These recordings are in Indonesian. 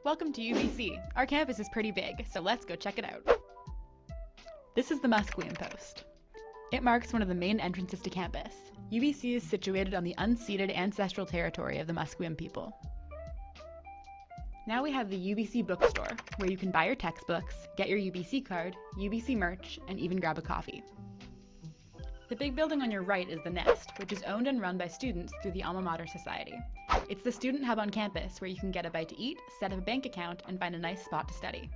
Welcome to UBC. Our campus is pretty big, so let's go check it out. This is the Musqueam Post. It marks one of the main entrances to campus. UBC is situated on the unceded ancestral territory of the Musqueam people. Now we have the UBC bookstore, where you can buy your textbooks, get your UBC card, UBC merch, and even grab a coffee. The big building on your right is the Nest, which is owned and run by students through the Alma Mater Society. It's the student hub on campus where you can get a bite to eat, set up a bank account, and find a nice spot to study.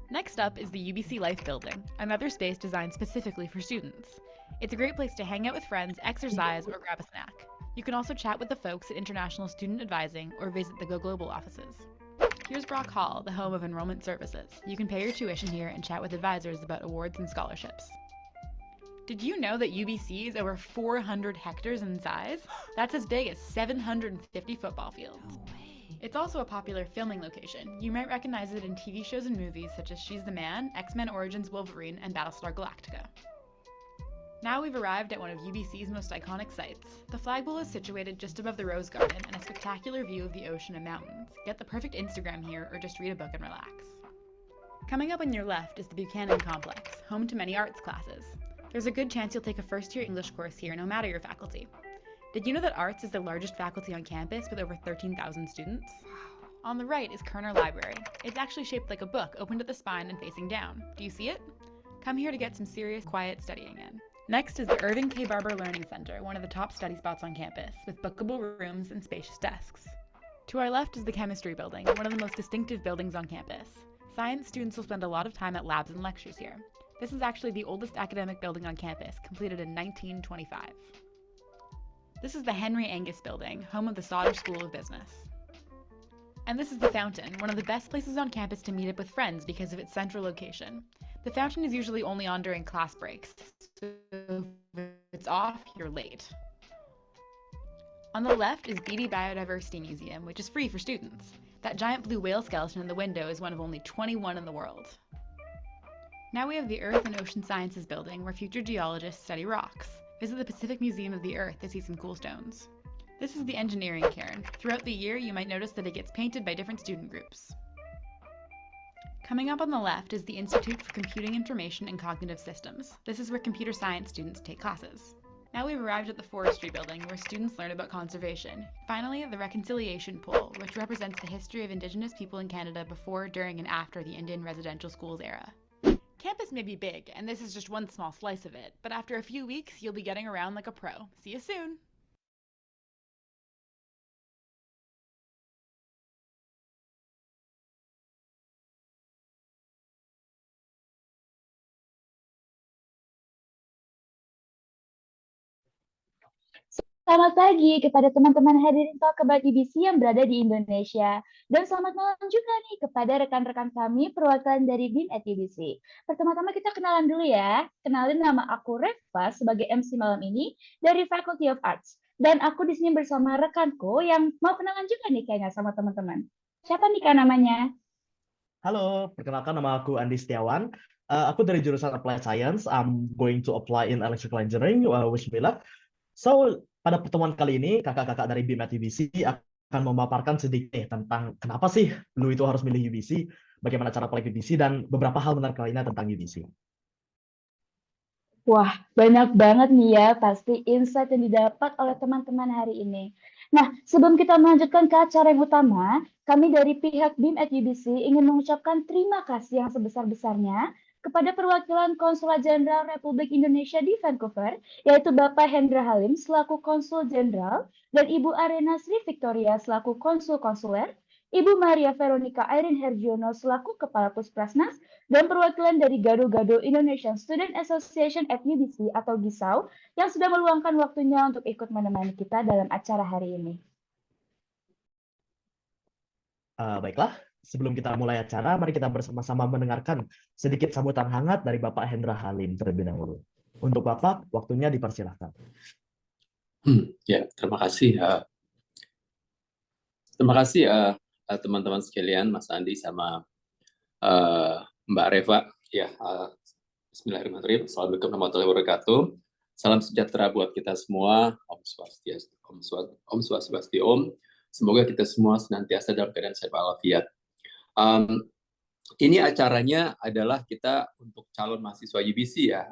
Next up is the UBC Life Building, another space designed specifically for students. It's a great place to hang out with friends, exercise, or grab a snack. You can also chat with the folks at International Student Advising or visit the Go Global offices. Here's Brock Hall, the home of enrollment services. You can pay your tuition here and chat with advisors about awards and scholarships. Did you know that UBC is over 400 hectares in size? That's as big as 750 football fields. No way. It's also a popular filming location. You might recognize it in TV shows and movies such as She's the Man, X-Men Origins Wolverine, and Battlestar Galactica. Now we've arrived at one of UBC's most iconic sites. The flagpole is situated just above the Rose Garden and a spectacular view of the ocean and mountains. Get the perfect Instagram here or just read a book and relax. Coming up on your left is the Buchanan Complex, home to many arts classes. There's a good chance you'll take a first-year English course here no matter your faculty. Did you know that arts is the largest faculty on campus with over 13,000 students? On the right is Kerner Library. It's actually shaped like a book, opened at the spine and facing down. Do you see it? Come here to get some serious, quiet studying in. Next is the Irving K. Barber Learning Center, one of the top study spots on campus, with bookable rooms and spacious desks. To our left is the Chemistry Building, one of the most distinctive buildings on campus. Science students will spend a lot of time at labs and lectures here. This is actually the oldest academic building on campus, completed in 1925. This is the Henry Angus Building, home of the Sauder School of Business. And this is the Fountain, one of the best places on campus to meet up with friends because of its central location. The Fountain is usually only on during class breaks, so if it's off, you're late. On the left is Beatty Biodiversity Museum, which is free for students. That giant blue whale skeleton in the window is one of only 21 in the world. Now we have the Earth and Ocean Sciences Building, where future geologists study rocks. Visit the Pacific Museum of the Earth to see some cool stones. This is the Engineering Cairn. Throughout the year, you might notice that it gets painted by different student groups. Coming up on the left is the Institute for Computing Information and Cognitive Systems. This is where computer science students take classes. Now we've arrived at the Forestry Building, where students learn about conservation. Finally, the Reconciliation Pole, which represents the history of Indigenous people in Canada before, during, and after the Indian residential schools era. Campus may be big, and this is just one small slice of it, but after a few weeks, you'll be getting around like a pro. See you soon! Selamat pagi kepada teman-teman hadirin Talk About UBC yang berada di Indonesia. Dan selamat malam juga nih kepada rekan-rekan kami perwakilan dari BIM at UBC. Pertama-tama kita kenalan dulu ya. Kenalin, nama aku Reva sebagai MC malam ini dari Faculty of Arts. Dan aku di sini bersama rekanku yang mau kenalan juga nih kayaknya sama teman-teman. Siapa nih Kak namanya? Halo, perkenalkan nama aku Andi Setiawan. Aku dari jurusan Applied Science. I'm going to apply in Electrical Engineering, wish me luck. So, pada pertemuan kali ini, kakak-kakak dari BIM at UBC akan memaparkan sedikit tentang kenapa sih lu itu harus milih UBC, bagaimana cara apply UBC, dan beberapa hal menarik lainnya tentang UBC. Wah, banyak banget nih ya pasti insight yang didapat oleh teman-teman hari ini. Nah, sebelum kita melanjutkan ke acara yang utama, kami dari pihak BIM at UBC ingin mengucapkan terima kasih yang sebesar-besarnya kepada perwakilan Konsulat Jenderal Republik Indonesia di Vancouver, yaitu Bapak Hendra Halim selaku Konsul Jenderal dan Ibu Arena Sri Victoria selaku Konsul Konsuler, Ibu Maria Veronica Irene Hergiono selaku Kepala Pusprasnas, dan perwakilan dari Gado-Gado Indonesian Student Association at UBC atau GISAU yang sudah meluangkan waktunya untuk ikut menemani kita dalam acara hari ini. Baiklah, sebelum kita mulai acara, mari kita bersama-sama mendengarkan sedikit sambutan hangat dari Bapak Hendra Halim terlebih dahulu. Untuk Bapak, waktunya dipersilahkan. Ya, terima kasih. Terima kasih teman-teman sekalian, Mas Andi sama Mbak Reva. Ya, Bismillahirrahmanirrahim. Assalamualaikum warahmatullahi wabarakatuh. Salam sejahtera buat kita semua. Om Swastiastu, Om Swastiastu, Om. semoga kita semua senantiasa dalam keadaan sehat walafiat. Ini acaranya adalah kita untuk calon mahasiswa UBC ya,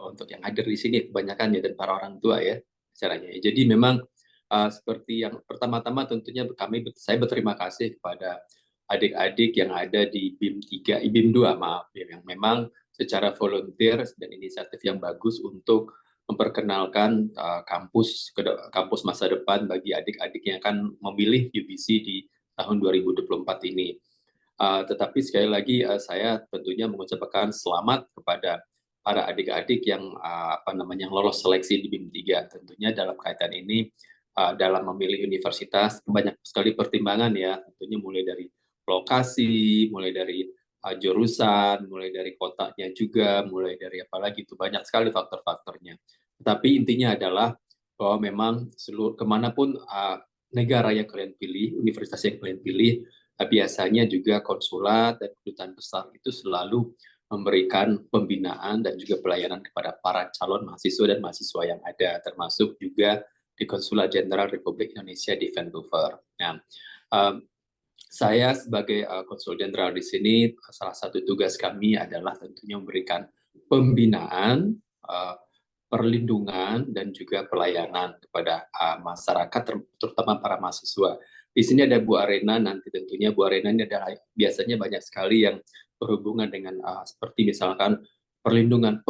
untuk yang hadir di sini kebanyakan ya, dan para orang tua ya acaranya. Jadi memang seperti yang pertama-tama tentunya saya berterima kasih kepada adik-adik yang ada di BIM 3, BIM 2 maaf, yang memang secara volunteer dan inisiatif yang bagus untuk memperkenalkan kampus masa depan bagi adik-adik yang akan memilih UBC di tahun 2024 ini. Tetapi sekali lagi saya tentunya mengucapkan selamat kepada para adik-adik yang lolos seleksi di BIM 3. Tentunya dalam kaitan ini dalam memilih universitas banyak sekali pertimbangan ya, tentunya mulai dari lokasi, mulai dari jurusan, mulai dari kotanya juga, mulai dari apalagi itu banyak sekali faktor-faktornya. Tetapi intinya adalah bahwa memang kemanapun negara yang kalian pilih, universitas yang kalian pilih, biasanya juga konsulat dan kedutaan besar itu selalu memberikan pembinaan dan juga pelayanan kepada para calon mahasiswa dan mahasiswa yang ada, termasuk juga di Konsulat Jenderal Republik Indonesia di Vancouver. Nah, saya sebagai konsul jenderal di sini, salah satu tugas kami adalah tentunya memberikan pembinaan, perlindungan, dan juga pelayanan kepada masyarakat, terutama para mahasiswa. Di sini ada Bu Arena, nanti tentunya Bu Arena ini adalah biasanya banyak sekali yang berhubungan dengan seperti misalkan perlindungan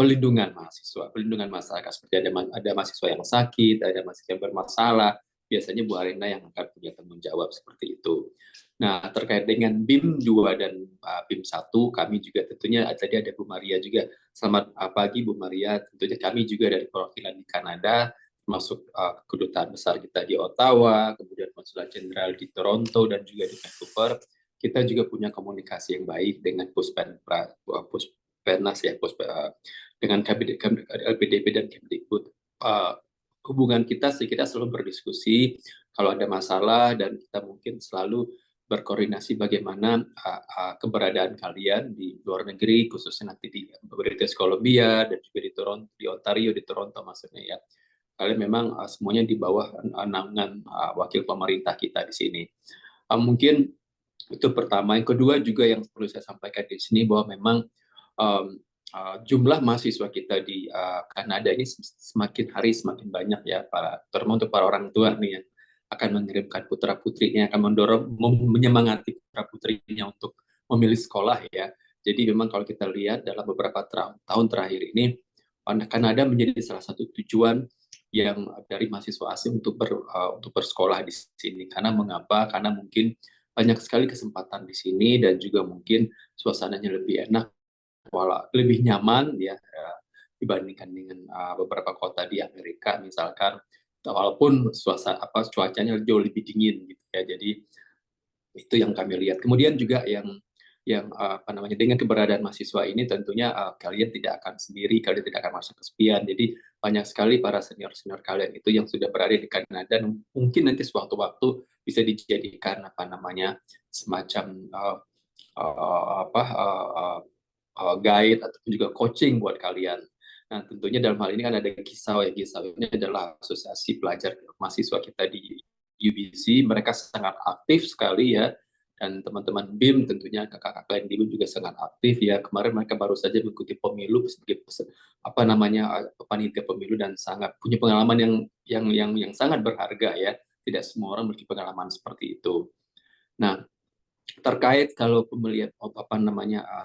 mahasiswa, perlindungan masyarakat, seperti ada mahasiswa yang sakit, ada mahasiswa yang bermasalah, biasanya Bu Arena yang akan punya tanggung jawab seperti itu. Nah, terkait dengan BIM 2 dan BIM 1, kami juga tentunya tadi ada Bu Maria juga. Selamat pagi Bu Maria, tentunya kami juga dari perwakilan di Kanada, termasuk kedutaan besar kita di Ottawa, kemudian konsulat jenderal di Toronto dan juga di Vancouver. Kita juga punya komunikasi yang baik dengan Puspenas ya, dengan LPDP dan Kemdikbud. Hubungan kita selalu berdiskusi kalau ada masalah, dan kita mungkin selalu berkoordinasi bagaimana keberadaan kalian di luar negeri, khususnya nanti di British Columbia dan juga di Ontario, di Toronto maksudnya ya. Kalian memang semuanya di bawah naungan wakil pemerintah kita di sini. Mungkin itu pertama. Yang kedua juga yang perlu saya sampaikan di sini bahwa memang jumlah mahasiswa kita di Kanada ini semakin hari semakin banyak ya, terutama untuk para orang tua nih ya, akan mengirimkan putra-putrinya, akan menyemangati putra-putrinya untuk memilih sekolah ya. Jadi memang kalau kita lihat dalam beberapa tahun terakhir ini, Kanada menjadi salah satu tujuan yang dari mahasiswa asing untuk bersekolah di sini. Karena mengapa? Karena mungkin banyak sekali kesempatan di sini, dan juga mungkin suasananya lebih enak, lebih nyaman ya, dibandingkan dengan beberapa kota di Amerika misalkan. Walaupun cuacanya jauh lebih dingin gitu ya. Jadi itu yang kami lihat. Kemudian juga yang dengan keberadaan mahasiswa ini tentunya kalian tidak akan sendiri, kalian tidak akan merasa kesepian. Jadi banyak sekali para senior kalian itu yang sudah berada di Kanada, dan mungkin nanti sewaktu-waktu bisa dijadikan semacam guide ataupun juga coaching buat kalian. Nah, tentunya dalam hal ini kan ada Gisau ya. Gisau ini adalah asosiasi pelajar mahasiswa kita di UBC. Mereka sangat aktif sekali ya, dan teman-teman BIM tentunya kakak-kakak lain di BIM juga sangat aktif ya. Kemarin mereka baru saja mengikuti pemilu sebagai panitia pemilu, dan sangat punya pengalaman yang sangat berharga ya. Tidak semua orang memiliki pengalaman seperti itu. Nah, terkait kalau pemilihan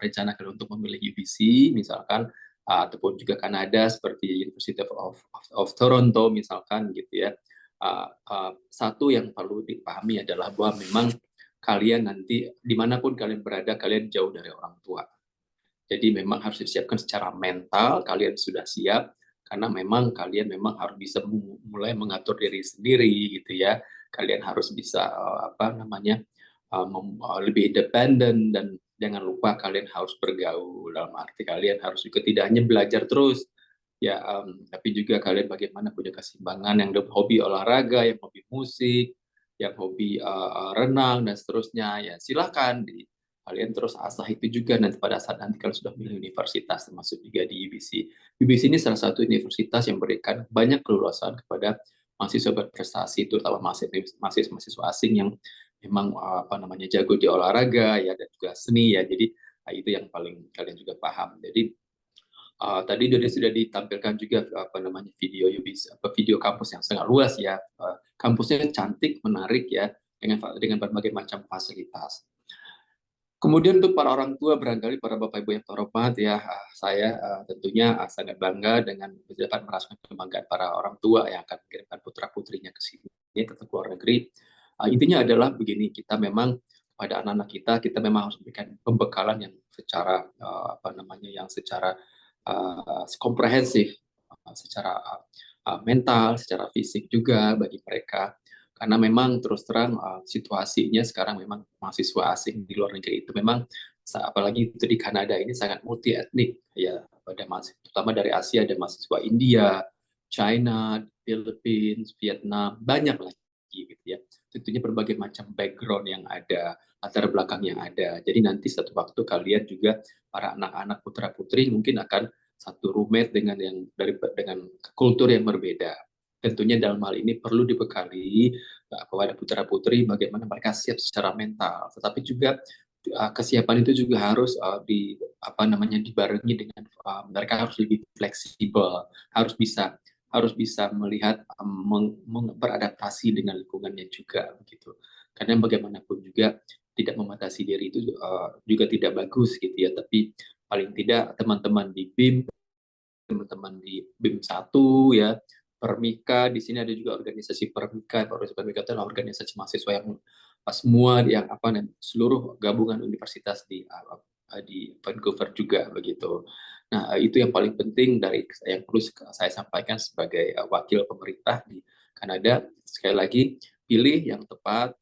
rencana kalian untuk memilih UBC misalkan, ataupun juga Kanada seperti University of Toronto misalkan gitu ya. Satu yang perlu dipahami adalah bahwa memang kalian nanti dimanapun kalian berada, kalian jauh dari orang tua. Jadi memang harus disiapkan secara mental, kalian sudah siap, karena memang kalian memang harus bisa mulai mengatur diri sendiri gitu ya. Kalian harus bisa lebih independen, dan jangan lupa kalian harus bergaul, dalam arti kalian harus juga tidak hanya belajar terus ya, tapi juga kalian bagaimana punya keseimbangan, yang hobi olahraga, yang hobi musik, yang hobi renang dan seterusnya ya. Silakan kalian terus asah itu juga nanti pada saat nanti kalian sudah milih universitas, termasuk juga di UBC. UBC ini salah satu universitas yang memberikan banyak keleluasaan kepada mahasiswa berprestasi, terutama mahasiswa asing yang memang jago di olahraga ya dan juga seni ya. Jadi itu yang paling kalian juga paham. Jadi tadi sudah ditampilkan juga video kampus yang sangat luas ya. Kampusnya cantik, menarik ya, dengan berbagai macam fasilitas. Kemudian untuk para orang tua, barangkali para bapak ibu yang terhormat ya, saya tentunya sangat bangga dengan dapat merasakan kebanggaan para orang tua yang akan mengirimkan putra putrinya ke sini, ke luar negeri. Intinya adalah begini, kita memang pada anak-anak kita memang harus memberikan pembekalan yang secara yang secara komprehensif, secara mental, secara fisik juga bagi mereka. Karena memang terus terang situasinya sekarang memang mahasiswa asing di luar negeri itu memang apalagi itu di Kanada ini sangat multi etnik ya, pada terutama dari Asia, ada mahasiswa India, China, Philippines, Vietnam, banyak lagi gitu ya. Tentunya berbagai macam background yang ada, latar belakang yang ada. Jadi nanti satu waktu kalian juga para anak-anak putra putri mungkin akan satu roommate dengan kultur yang berbeda. Tentunya dalam hal ini perlu dibekali kepada putra-putri bagaimana mereka siap secara mental, tetapi juga kesiapan itu juga harus dibarengi dengan mereka harus lebih fleksibel, harus bisa melihat beradaptasi dengan lingkungannya juga begitu. Karena bagaimanapun juga tidak membatasi diri itu juga tidak bagus gitu ya, tapi paling tidak teman-teman di BIM 1 ya, Permika, di sini ada juga organisasi Permika itu adalah organisasi mahasiswa yang semua yang seluruh gabungan universitas di Vancouver juga begitu. Nah, itu yang paling penting dari yang perlu saya sampaikan sebagai wakil pemerintah di Kanada. Sekali lagi, pilih yang tepat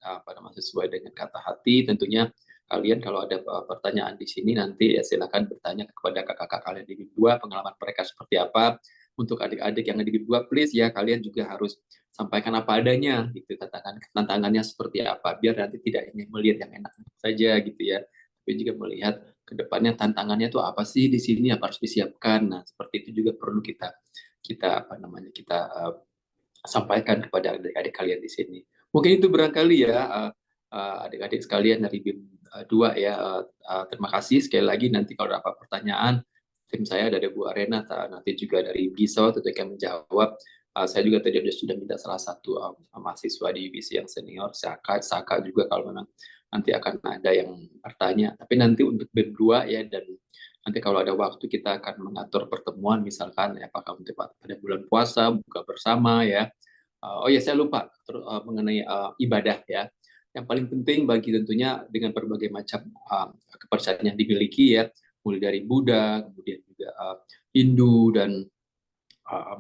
sesuai dengan kata hati. Tentunya kalian kalau ada pertanyaan di sini nanti ya silakan bertanya kepada kakak-kakak kalian di BIM 2, pengalaman mereka seperti apa. Untuk adik-adik yang ada di BIM 2, please ya kalian juga harus sampaikan apa adanya gitu, tantangannya seperti apa, biar nanti tidak ingin melihat yang enak saja gitu ya, tapi juga melihat ke depannya tantangannya itu apa sih di sini, apa harus disiapkan. Nah, seperti itu juga perlu kita sampaikan kepada adik-adik kalian di sini. Mungkin itu barangkali ya adik-adik sekalian dari BIM 2 ya. Terima kasih sekali lagi. Nanti kalau ada apa pertanyaan, tim saya dari Bu Arena, nanti juga dari BISO tentu akan menjawab. Saya juga tadi sudah minta salah satu mahasiswa di UBC yang senior, Saka juga kalau memang nanti akan ada yang bertanya. Tapi nanti untuk BIM 2 ya, dan nanti kalau ada waktu kita akan mengatur pertemuan misalkan ya, apakah untuk pada bulan puasa, buka bersama ya. Oh ya, saya lupa mengenai ibadah ya. Yang paling penting bagi tentunya dengan berbagai macam kepercayaan yang dimiliki ya, mulai dari Buddha, kemudian juga Hindu dan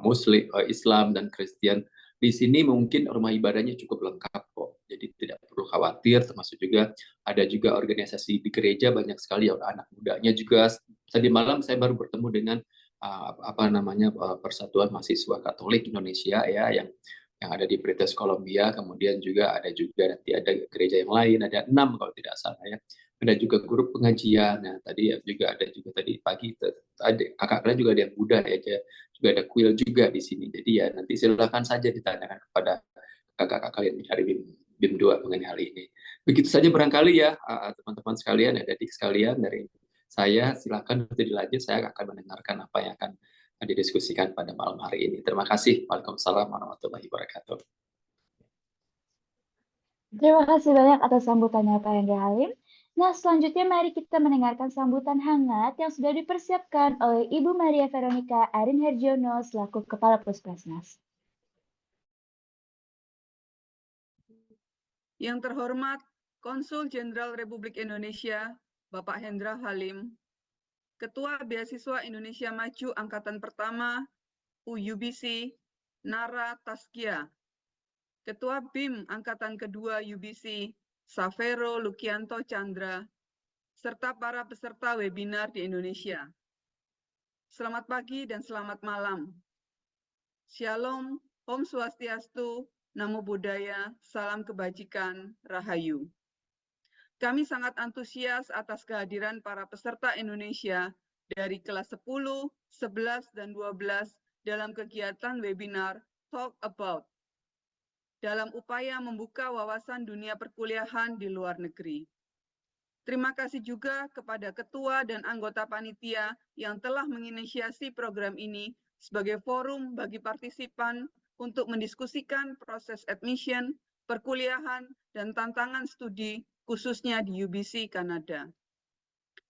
Muslim, Islam dan Kristen. Di sini mungkin rumah ibadahnya cukup lengkap kok, jadi tidak perlu khawatir. Termasuk juga ada juga organisasi di gereja banyak sekali anak mudanya juga. Tadi malam saya baru bertemu dengan Persatuan Mahasiswa Katolik Indonesia ya, yang ada di British Columbia. Kemudian juga nanti ada gereja yang lain, ada 6 kalau tidak salah ya. Ada juga grup pengajian. Nah, tadi juga ada juga tadi pagi kakak kalian juga ada yang Buddha ya, juga ada kuil juga di sini. Jadi ya nanti silakan saja ditanyakan kepada kakak-kakak kalian dari BIM 2 mengenai hal ini. Begitu saja barangkali ya teman-teman sekalian, adik-adik sekalian, dari saya silakan nanti dilanjut, saya akan mendengarkan apa yang akan didiskusikan pada malam hari ini. Terima kasih. Waalaikumsalam warahmatullahi wabarakatuh. Terima kasih banyak atas sambutannya Pak Hendra Halim. Nah, selanjutnya mari kita mendengarkan sambutan hangat yang sudah dipersiapkan oleh Ibu Maria Veronica Arin Herjono selaku Kepala Puskesmas. Yang terhormat Konsul Jenderal Republik Indonesia, Bapak Hendra Halim, Ketua Beasiswa Indonesia Maju Angkatan Pertama, UBC, Nara Taskia, Ketua BIM Angkatan Kedua UBC, Savero Lukianto Chandra, serta para peserta webinar di Indonesia. Selamat pagi dan selamat malam. Shalom, Om Swastiastu, Namo Buddhaya, Salam Kebajikan, Rahayu. Kami sangat antusias atas kehadiran para peserta Indonesia dari kelas 10, 11, dan 12 dalam kegiatan webinar Talk About dalam upaya membuka wawasan dunia perkuliahan di luar negeri. Terima kasih juga kepada ketua dan anggota panitia yang telah menginisiasi program ini sebagai forum bagi partisipan untuk mendiskusikan proses admission, perkuliahan, dan tantangan studi khususnya di UBC Kanada.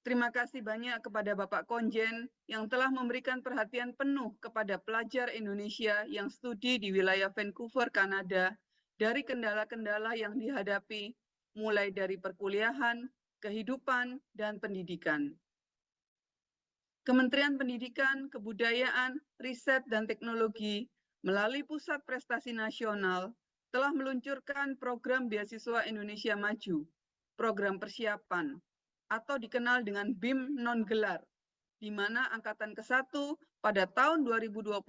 Terima kasih banyak kepada Bapak Konjen yang telah memberikan perhatian penuh kepada pelajar Indonesia yang studi di wilayah Vancouver, Kanada, dari kendala-kendala yang dihadapi, mulai dari perkuliahan, kehidupan, dan pendidikan. Kementerian Pendidikan, Kebudayaan, Riset, dan Teknologi melalui Pusat Prestasi Nasional telah meluncurkan program Beasiswa Indonesia Maju, program persiapan, atau dikenal dengan BIM non-gelar, di mana Angkatan ke-1 pada tahun 2021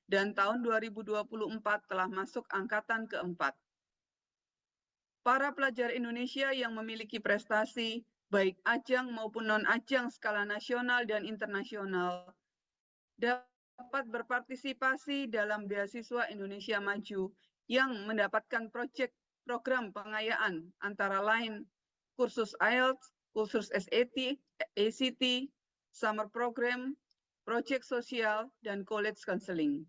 dan tahun 2024 telah masuk Angkatan ke-4. Para pelajar Indonesia yang memiliki prestasi, baik ajang maupun non-ajang skala nasional dan internasional, dapat berpartisipasi dalam Beasiswa Indonesia Maju yang mendapatkan program pengayaan antara lain kursus IELTS, kursus SAT, ACT, summer program, proyek sosial, dan college counseling.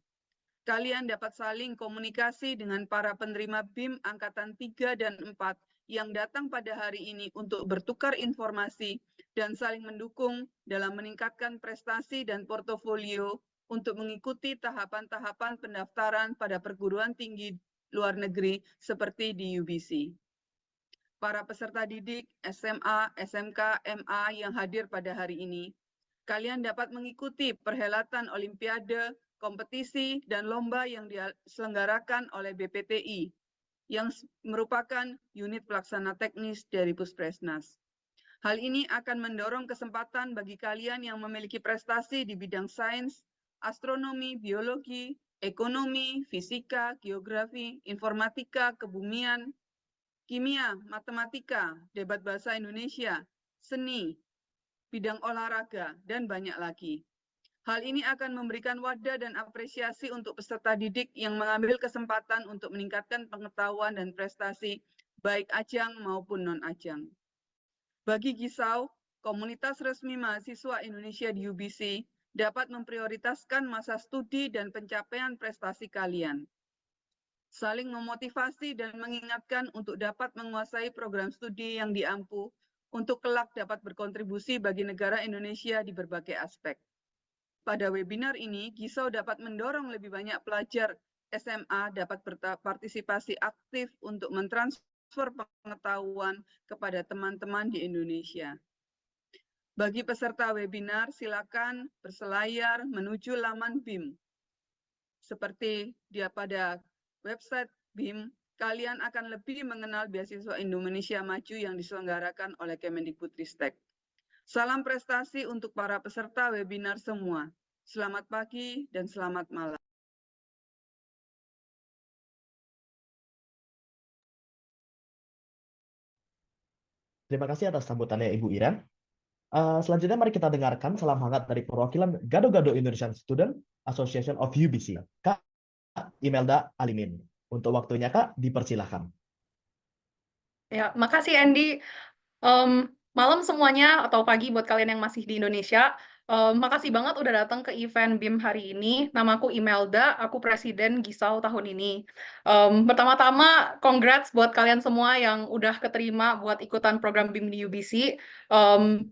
Kalian dapat saling komunikasi dengan para penerima BIM Angkatan 3 dan 4 yang datang pada hari ini untuk bertukar informasi dan saling mendukung dalam meningkatkan prestasi dan portofolio untuk mengikuti tahapan-tahapan pendaftaran pada perguruan tinggi luar negeri seperti di UBC. Para peserta didik SMA, SMK, MA yang hadir pada hari ini, kalian dapat mengikuti perhelatan olimpiade, kompetisi, dan lomba yang diselenggarakan oleh BPTI, yang merupakan unit pelaksana teknis dari Puspresnas. Hal ini akan mendorong kesempatan bagi kalian yang memiliki prestasi di bidang sains, astronomi, biologi, ekonomi, fisika, geografi, informatika, kebumian, kimia, matematika, debat bahasa Indonesia, seni, bidang olahraga, dan banyak lagi. Hal ini akan memberikan wadah dan apresiasi untuk peserta didik yang mengambil kesempatan untuk meningkatkan pengetahuan dan prestasi, baik ajang maupun non-ajang. Bagi Gisau, komunitas resmi mahasiswa Indonesia di UBC dapat memprioritaskan masa studi dan pencapaian prestasi kalian. Saling memotivasi dan mengingatkan untuk dapat menguasai program studi yang diampu untuk kelak dapat berkontribusi bagi negara Indonesia di berbagai aspek. Pada webinar ini, Gisau dapat mendorong lebih banyak pelajar SMA dapat berpartisipasi aktif untuk mentransfer pengetahuan kepada teman-teman di Indonesia. Bagi peserta webinar, silakan berselayar menuju laman BIM. Seperti pada website BIM, kalian akan lebih mengenal beasiswa Indonesia Maju yang diselenggarakan oleh Kemendikbudristek. Salam prestasi untuk para peserta webinar semua. Selamat pagi dan selamat malam. Terima kasih atas sambutannya Ibu Iren. Selanjutnya mari kita dengarkan salam hangat dari perwakilan Gado-Gado Indonesian Student Association of UBC, Kak Imelda Alimin. Untuk waktunya Kak, dipersilahkan. Ya, makasih Andy. Malam semuanya atau pagi buat kalian yang masih di Indonesia. Makasih banget udah datang ke event BIM hari ini. Namaku Imelda, aku Presiden Gisau tahun ini. Pertama-tama, congrats buat kalian semua yang udah keterima buat ikutan program BIM di UBC.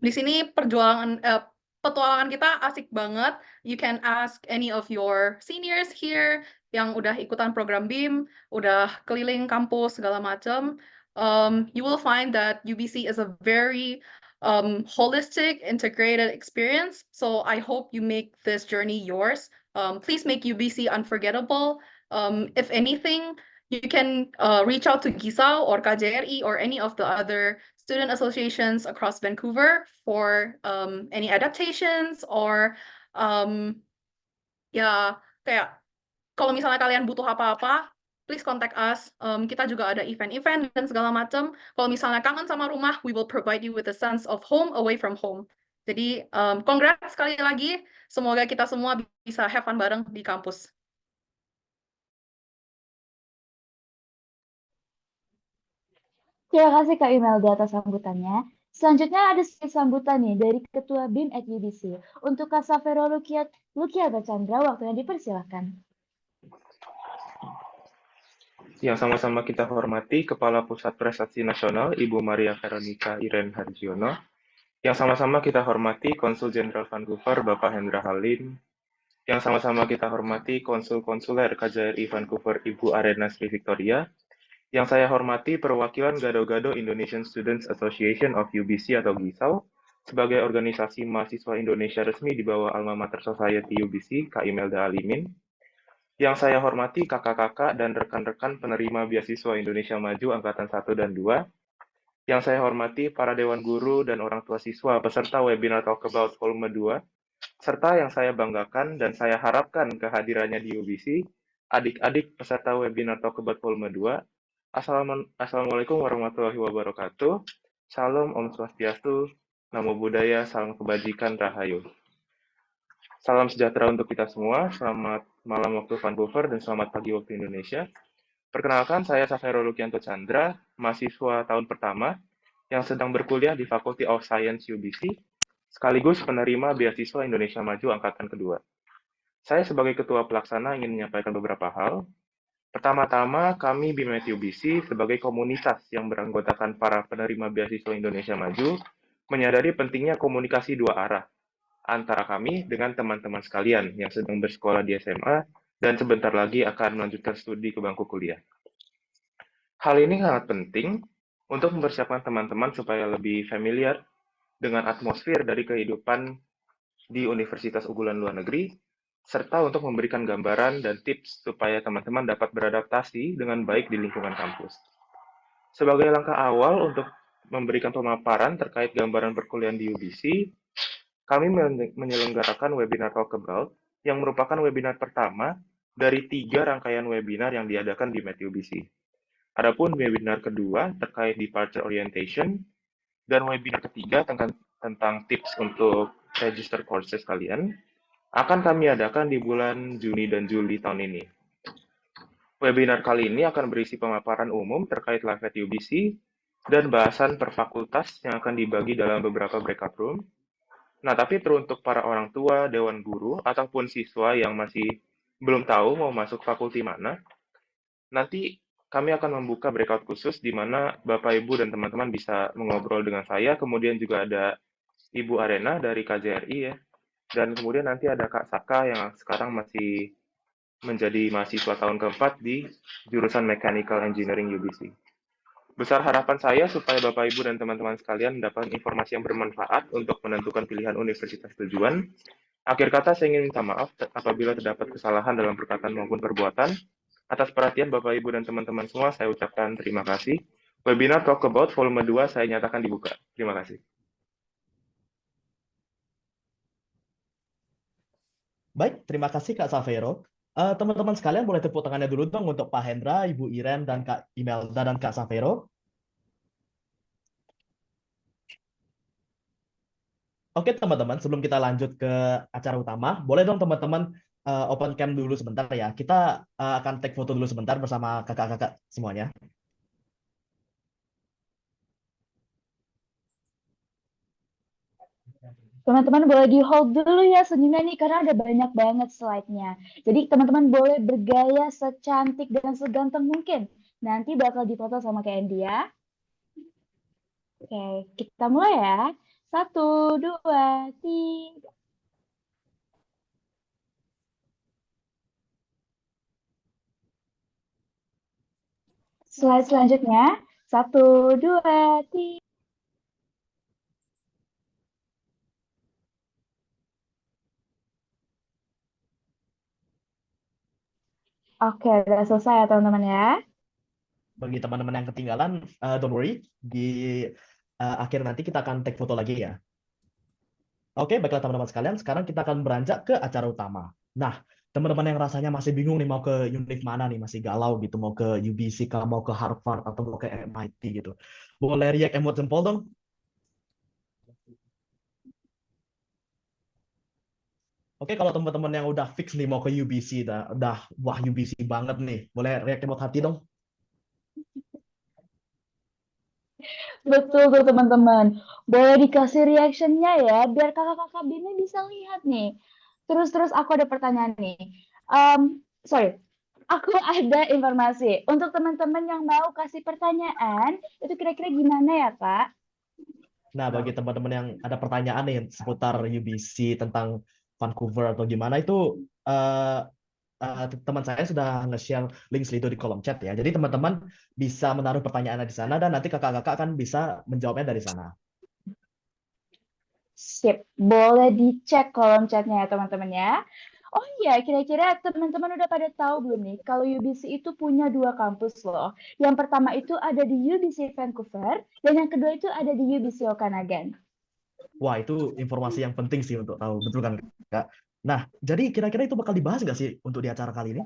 Di sini petualangan kita asik banget. You can ask any of your seniors here yang udah ikutan program BIM, udah keliling kampus segala macam. You will find that UBC is a very holistic, integrated experience. So I hope you make this journey yours. Please make UBC unforgettable. If anything, you can reach out to Gisau or KJRI or any of the other student associations across Vancouver for any adaptations or ya kayak kalau misalnya kalian butuh apa-apa, please contact us. Kita juga ada event-event dan segala macam. Kalau misalnya kangen sama rumah, we will provide you with a sense of home away from home. Jadi, congrats sekali lagi. Semoga kita semua bisa have fun bareng di kampus. Terima kasih Kak Imelda atas sambutannya. Selanjutnya ada sambutan nih dari Ketua BIM at UBC. Untuk Kak Safero Lukiata Chandra, waktunya dipersilakan. Yang sama-sama kita hormati Kepala Pusat Prestasi Nasional Ibu Maria Veronica Iren Harjiono, yang sama-sama kita hormati Konsul Jenderal Vancouver Bapak Hendra Halim, yang sama-sama kita hormati Konsul-Konsuler KJRI Vancouver Ibu Arena Sri Victoria, yang saya hormati perwakilan Gado-Gado Indonesian Students Association of UBC atau GISAU, sebagai organisasi mahasiswa Indonesia resmi di bawah Alma Mater Society UBC, Kak Imelda Alimin, yang saya hormati kakak-kakak dan rekan-rekan penerima beasiswa Indonesia Maju Angkatan 1 dan 2, yang saya hormati para Dewan Guru dan orang tua siswa peserta webinar Talk About Volume 2, serta yang saya banggakan dan saya harapkan kehadirannya di UBC, adik-adik peserta webinar Talk About Volume 2, Assalamualaikum warahmatullahi wabarakatuh, Salam Om Swastiastu, Namo Buddhaya, Salam Kebajikan, Rahayu. Salam sejahtera untuk kita semua, selamat malam waktu Vancouver dan selamat pagi waktu Indonesia. Perkenalkan, saya Safero Lukianto Chandra, mahasiswa tahun pertama yang sedang berkuliah di Faculty of Science UBC, sekaligus penerima beasiswa Indonesia Maju Angkatan kedua. Saya sebagai ketua pelaksana ingin menyampaikan beberapa hal. Pertama-tama, kami BIMET UBC sebagai komunitas yang beranggotakan para penerima beasiswa Indonesia Maju menyadari pentingnya komunikasi dua arah antara kami dengan teman-teman sekalian yang sedang bersekolah di SMA dan sebentar lagi akan melanjutkan studi ke bangku kuliah. Hal ini sangat penting untuk mempersiapkan teman-teman supaya lebih familiar dengan atmosfer dari kehidupan di universitas unggulan luar negeri, serta untuk memberikan gambaran dan tips supaya teman-teman dapat beradaptasi dengan baik di lingkungan kampus. Sebagai langkah awal untuk memberikan pemaparan terkait gambaran perkuliahan di UBC, kami menyelenggarakan webinar Talk About yang merupakan webinar pertama dari 3 rangkaian webinar yang diadakan di BIMET UBC. Adapun webinar kedua terkait departure orientation dan webinar ketiga tentang tips untuk register courses kalian akan kami adakan di bulan Juni dan Juli tahun ini. Webinar kali ini akan berisi pemaparan umum terkait live at UBC dan bahasan per fakultas yang akan dibagi dalam beberapa breakout room. Nah, tapi teruntuk para orang tua, dewan guru, ataupun siswa yang masih belum tahu mau masuk fakulti mana, nanti kami akan membuka breakout khusus di mana Bapak, Ibu, dan teman-teman bisa mengobrol dengan saya. Kemudian juga ada Ibu Arena dari KJRI ya. Dan kemudian nanti ada Kak Saka yang sekarang masih menjadi mahasiswa tahun keempat di jurusan Mechanical Engineering UBC. Besar harapan saya supaya Bapak, Ibu, dan teman-teman sekalian mendapatkan informasi yang bermanfaat untuk menentukan pilihan universitas tujuan. Akhir kata, saya ingin minta maaf apabila terdapat kesalahan dalam perkataan maupun perbuatan. Atas perhatian Bapak, Ibu, dan teman-teman semua, saya ucapkan terima kasih. Webinar Talk About Volume 2 saya nyatakan dibuka. Terima kasih. Baik, terima kasih Kak Safero. Teman-teman sekalian boleh tepuk tangannya dulu dong untuk Pak Hendra, Ibu Iren, dan Kak Imelda, dan Kak Safero. Oke teman-teman, sebelum kita lanjut ke acara utama, boleh dong teman-teman open cam dulu sebentar ya. Kita akan take foto dulu sebentar bersama kakak-kakak semuanya. Teman-teman boleh di hold dulu ya senyumnya nih karena ada banyak banget slide-nya. Jadi teman-teman boleh bergaya secantik dan seganteng mungkin. Nanti bakal difoto sama Kak Andy ya. Oke, kita mulai ya. 1, 2, 3. Slide selanjutnya. 1, 2, 3. Oke, udah selesai ya teman-teman ya. Bagi teman-teman yang ketinggalan, don't worry, di akhir nanti kita akan take foto lagi ya. Oke, baiklah teman-teman sekalian, sekarang kita akan beranjak ke acara utama. Nah, teman-teman yang rasanya masih bingung nih mau ke univ mana nih, masih galau gitu, mau ke UBC, mau ke Harvard, atau mau ke MIT gitu. Boleh react emot jempol dong? Oke, kalau teman-teman yang udah fix nih mau ke UBC, udah wah UBC banget nih, boleh react emot hati dong? Betul tuh teman-teman. Boleh dikasih reactionnya ya, biar kakak-kakak Bime bisa lihat nih. Terus aku ada pertanyaan nih. Sorry, aku ada informasi. Untuk teman-teman yang mau kasih pertanyaan, itu kira-kira gimana ya, Kak? Nah, bagi teman-teman yang ada pertanyaan nih seputar UBC tentang Vancouver atau gimana itu eh, teman saya sudah nge-share link itu di kolom chat ya. Jadi teman-teman bisa menaruh pertanyaannya di sana dan nanti kakak-kakak akan bisa menjawabnya dari sana. Sip, boleh dicek kolom chatnya ya teman-teman ya. Oh iya, kira-kira teman-teman udah pada tahu belum nih kalau UBC itu punya dua kampus loh. Yang pertama itu ada di UBC Vancouver dan yang kedua itu ada di UBC Okanagan. Wah, itu informasi yang penting sih untuk tahu. Betul kan, Kak? Nah, jadi kira-kira itu bakal dibahas nggak sih untuk di acara kali ini?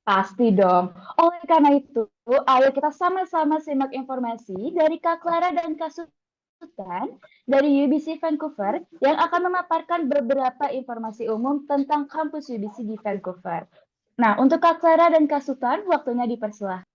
Pasti dong. Oleh karena itu, ayo kita sama-sama simak informasi dari Kak Clara dan Kak Sultan dari UBC Vancouver yang akan memaparkan beberapa informasi umum tentang kampus UBC di Vancouver. Nah, untuk Kak Clara dan Kak Sultan, waktunya dipersilahkan.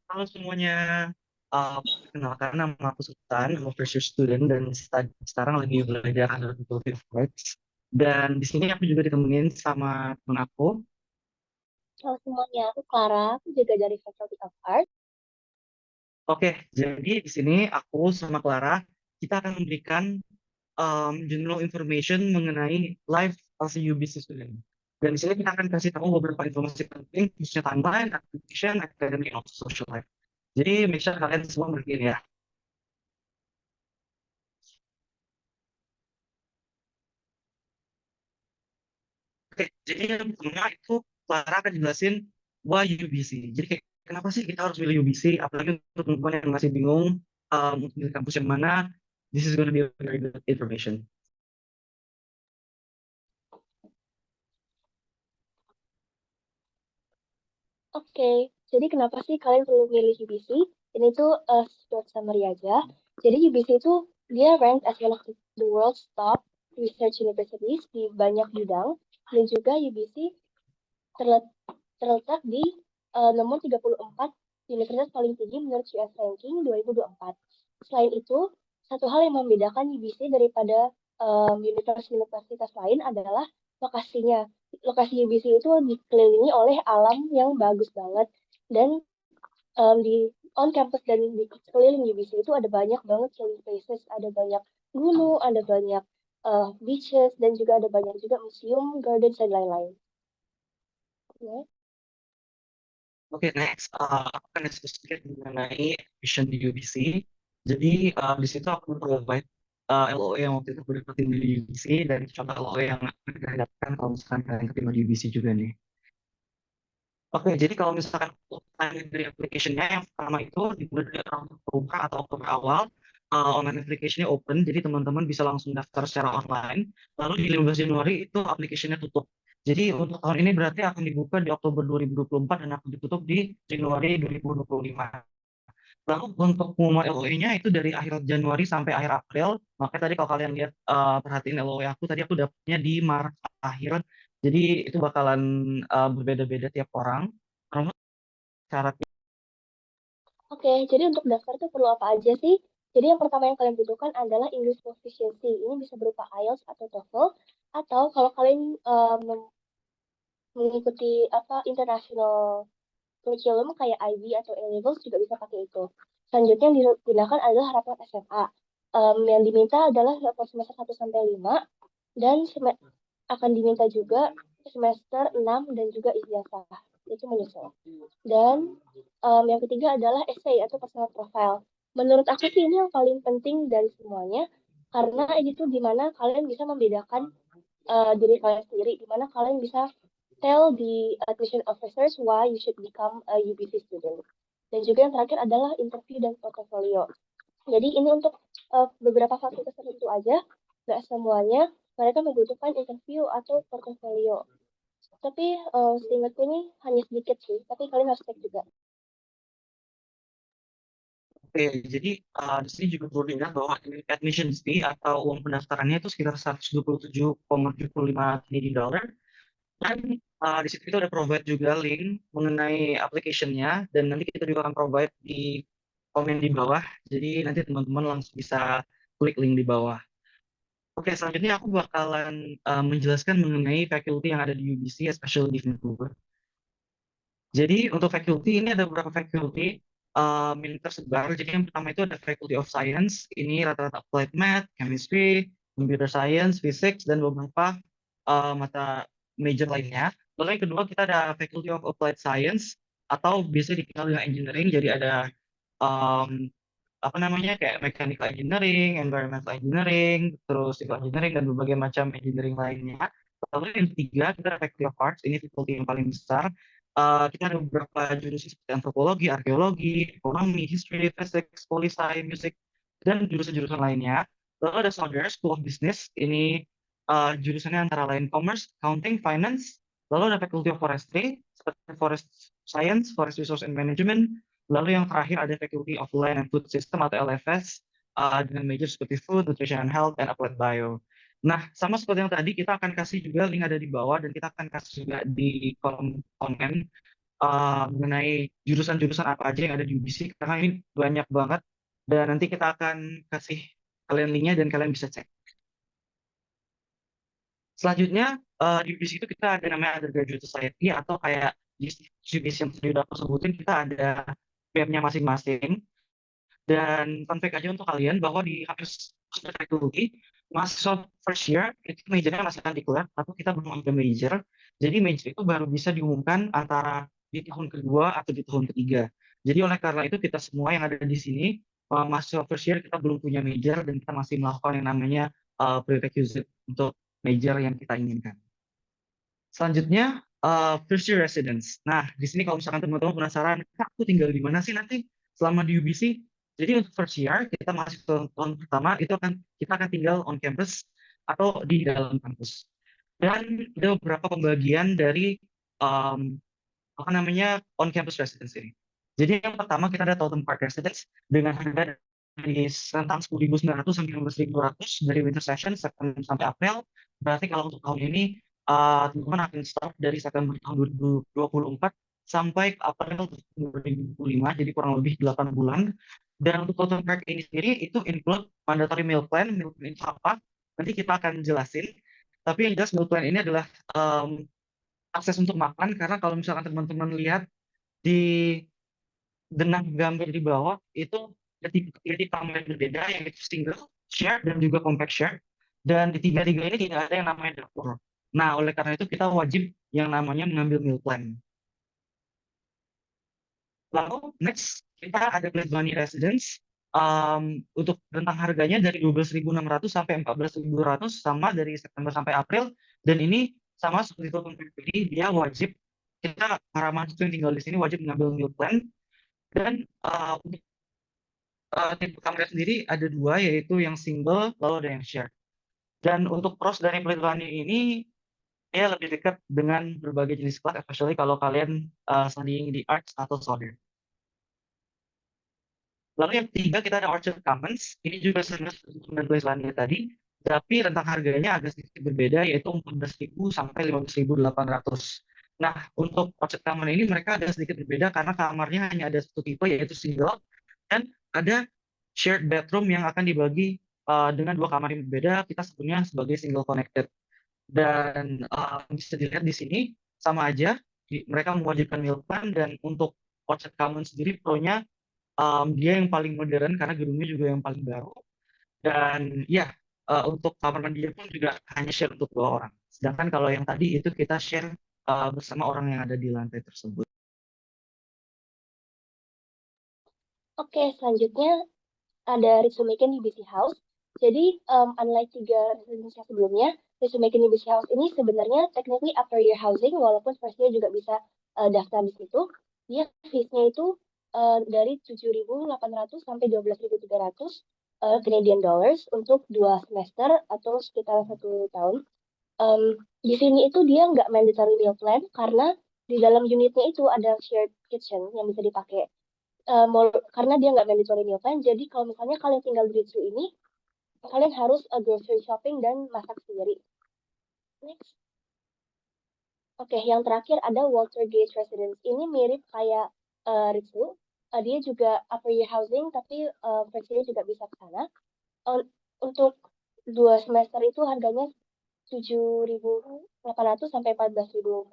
Halo semuanya, perkenalkan nama aku Sultan, I'm a first year student dan sekarang lagi belajar Analytical Arts. Dan di sini aku juga ditemenin sama teman aku. Halo semuanya, aku Clara, aku juga dari Faculty of Art. Oke, jadi di sini aku sama Clara, kita akan memberikan general information mengenai life as a UBC student. Dan di sini kita akan kasih tahu beberapa informasi penting, khususnya timeline, application, academic, and also social life. Jadi make sure kalian semua berhati ya. Oke, jadi yang pertama itu Clara akan jelasin why UBC. Jadi kayak, kenapa sih kita harus pilih UBC? Apalagi untuk teman-teman yang masih bingung untuk pilih kampus yang mana, this is going to be a very good information. Oke, jadi kenapa sih kalian perlu milih UBC? Ini tuh short summary aja. Jadi UBC itu dia ranked as one of the world's top research universities di banyak bidang. Dan juga UBC terletak di nomor 34 universitas paling tinggi menurut US Ranking 2024. Selain itu, satu hal yang membedakan UBC daripada universitas lain adalah lokasinya. Lokasi UBC itu dikelilingi oleh alam yang bagus banget dan di on campus dan di sekeliling UBC itu ada banyak banget chilling places, ada banyak gunung, ada banyak beaches dan juga ada banyak juga museum, gardens dan lain-lain. Ya. Oke, next, aku akan diskusi sedikit mengenai admission di UBC. Jadi di situ aku provide LOE yang waktu itu aku dapetin dari UBC dan contoh LOE yang akan kita dapatkan kalau misalkan kalian keterima di UBC juga nih. Oke, jadi kalau misalkan timeline dari application-nya yang pertama itu dimulai dari Oktober atau Oktober awal, online application-nya open, jadi teman-teman bisa langsung daftar secara online. Lalu di 15 Januari itu application-nya tutup. Jadi untuk tahun ini berarti akan dibuka di Oktober 2024 dan akan ditutup di Januari 2025. Lalu untuk pengumuman LOE-nya itu dari akhir Januari sampai akhir April. Makanya tadi kalau kalian lihat perhatiin LOE aku, tadi aku dapetnya di Maret akhir. Jadi itu bakalan berbeda-beda tiap orang. Karena syaratnya Oke, jadi untuk daftar itu perlu apa aja sih? Jadi yang pertama yang kalian butuhkan adalah English proficiency. Ini bisa berupa IELTS atau TOEFL. Atau kalau kalian mengikuti international curriculum kayak IB atau A-levels juga bisa pakai itu. Selanjutnya yang digunakan adalah rapor SMA. Yang diminta adalah rapor semester 1 sampai 5 dan akan diminta juga semester 6 dan juga ijazah. Itu menyusul. Dan yang ketiga adalah essay atau personal profile. Menurut aku sih ini yang paling penting dari semuanya karena ini tuh dimana kalian bisa membedakan diri kalian sendiri, dimana kalian bisa tell the admission officers why you should become a UBC student. Dan juga yang terakhir adalah interview dan portfolio. Jadi ini untuk beberapa fakultas tertentu aja, nggak semuanya mereka membutuhkan interview atau portfolio. Tapi seingatku ini hanya sedikit sih, tapi kalian harus cek juga. Oke, jadi di sini juga perlu diingat bahwa admission fee atau uang pendaftarannya itu sekitar 127,75 Canadian dollar. Dan di situ kita udah provide juga link mengenai application-nya dan nanti kita juga akan provide di komen di bawah. Jadi nanti teman-teman langsung bisa klik link di bawah. Oke, selanjutnya aku bakalan menjelaskan mengenai faculty yang ada di UBC, especially di Vancouver. Jadi untuk faculty ini ada beberapa faculty yang tersebar. Jadi yang pertama itu ada Faculty of Science. Ini rata-rata applied math, chemistry, computer science, physics, dan beberapa mata major lainnya. Lalu yang kedua kita ada Faculty of Applied Science atau biasa dikenal dengan engineering. Jadi ada um, apa namanya kayak mechanical engineering, environmental engineering, terus civil engineering dan berbagai macam engineering lainnya. Lalu yang ketiga kita ada Faculty of Arts, ini faculty yang paling besar. Kita ada beberapa jurusan seperti antropologi, arkeologi, ekonomi, history, physics, poli-sci, musik, dan jurusan-jurusan lainnya. Lalu ada Saunders School of Business, ini jurusannya antara lain commerce, accounting, finance. Lalu ada Faculty of Forestry, seperti forest science, forest resource and management. Lalu yang terakhir ada Faculty of Land and Food System atau LFS dengan major seperti Food, Nutrition and Health, dan Applied Bio. Nah, sama seperti yang tadi, kita akan kasih juga link ada di bawah dan kita akan kasih juga di kolom komen mengenai jurusan-jurusan apa aja yang ada di UBC karena ini banyak banget dan nanti kita akan kasih kalian linknya dan kalian bisa cek. Selanjutnya di UBC itu kita ada namanya Undergraduate Society atau kayak di UBC yang tadi udah aku sebutin kita ada BEM-nya masing-masing. Dan fun fact aja untuk kalian bahwa di hampir semua faculty mahasiswa first year itu majornya masih akan declare atau kita belum ada major. Jadi major itu baru bisa diumumkan antara di tahun kedua atau di tahun ketiga. Jadi oleh karena itu kita semua yang ada di sini mahasiswa first year kita belum punya major dan kita masih melakukan yang namanya prerequisite untuk major yang kita inginkan. Selanjutnya first year residence. Nah di sini kalau misalkan teman-teman penasaran, aku tinggal di mana sih nanti selama di UBC? Jadi untuk first year kita masih tahun pertama itu kita akan tinggal on campus atau di dalam kampus. Dan ada beberapa pembagian dari apa namanya on campus residence ini. Jadi yang pertama kita ada Totem Park Residence dengan harga dari rentang 10.900 sampai 15.200 dari winter session September sampai April. Berarti kalau untuk tahun ini teman-teman akan start dari September tahun 2024 sampai April 2025, jadi kurang lebih 8 bulan. Dan untuk Totem Park ini sendiri itu include mandatory meal plan. Meal plan itu apa? Nanti kita akan jelasin. Tapi yang jelas meal plan ini adalah akses untuk makan, karena kalau misalkan teman-teman lihat di gambar di bawah, itu ada tiga kamar yang berbeda, yaitu single, share, dan juga compact share. Dan di tiga-tiga ini tidak ada yang namanya dapur. Nah, oleh karena itu kita wajib yang namanya mengambil meal plan. Lalu next kita ada Place Bunny Residence. Untuk rentang harganya dari 12.600 sampai 14.200 sama dari September sampai April. Dan ini sama seperti Totem Park ini, dia wajib kita para mahasiswa yang tinggal di sini wajib mengambil meal plan. Dan untuk tipe kamar sendiri ada dua, yaitu yang single lalu ada yang share. Dan untuk pros dari Place Bunny ini dia lebih dekat dengan berbagai jenis kelas, especially kalau kalian studying di arts atau software. Lalu yang ketiga kita ada Orchard Commons. Ini juga sama seperti Place Bunny tadi, tapi rentang harganya agak sedikit berbeda, yaitu 14.000 sampai 15.800. Nah, untuk Orchard Commons ini mereka agak sedikit berbeda karena kamarnya hanya ada satu tipe, yaitu single, dan ada shared bedroom yang akan dibagi dengan dua kamar yang berbeda, kita sebutnya sebagai single connected. Dan bisa dilihat di sini sama aja, mereka mewajibkan meal plan. Dan untuk Orchard Commons sendiri pro-nya dia yang paling modern karena gedungnya juga yang paling baru. Dan ya, untuk kamar mandinya pun juga hanya share untuk 2 orang. Sedangkan kalau yang tadi itu kita share bersama orang yang ada di lantai tersebut. Oke, selanjutnya ada Ritsumeikan UBC House. Jadi, unlike 3 residence sebelumnya, Ritsumeikan UBC House ini sebenarnya technically upper year housing, walaupun first year juga bisa daftar di situ. Dia fees-nya itu dari 7.800 sampai 12.300 Canadian dollars untuk 2 semester atau sekitar 1 tahun. Di sini itu dia nggak mandatory meal plan karena di dalam unitnya itu ada shared kitchen yang bisa dipakai. Karena dia nggak mandatory meal plan, jadi kalau misalnya kalian tinggal di Ritzu ini, kalian harus grocery shopping dan masak sendiri. Next. Oke, yang terakhir ada Watergate Residence. Ini mirip kayak Ritzu. Dia juga upper year housing, tapi versinya juga bisa ke sana. Untuk 2 semester itu harganya 7.800 sampai 14.400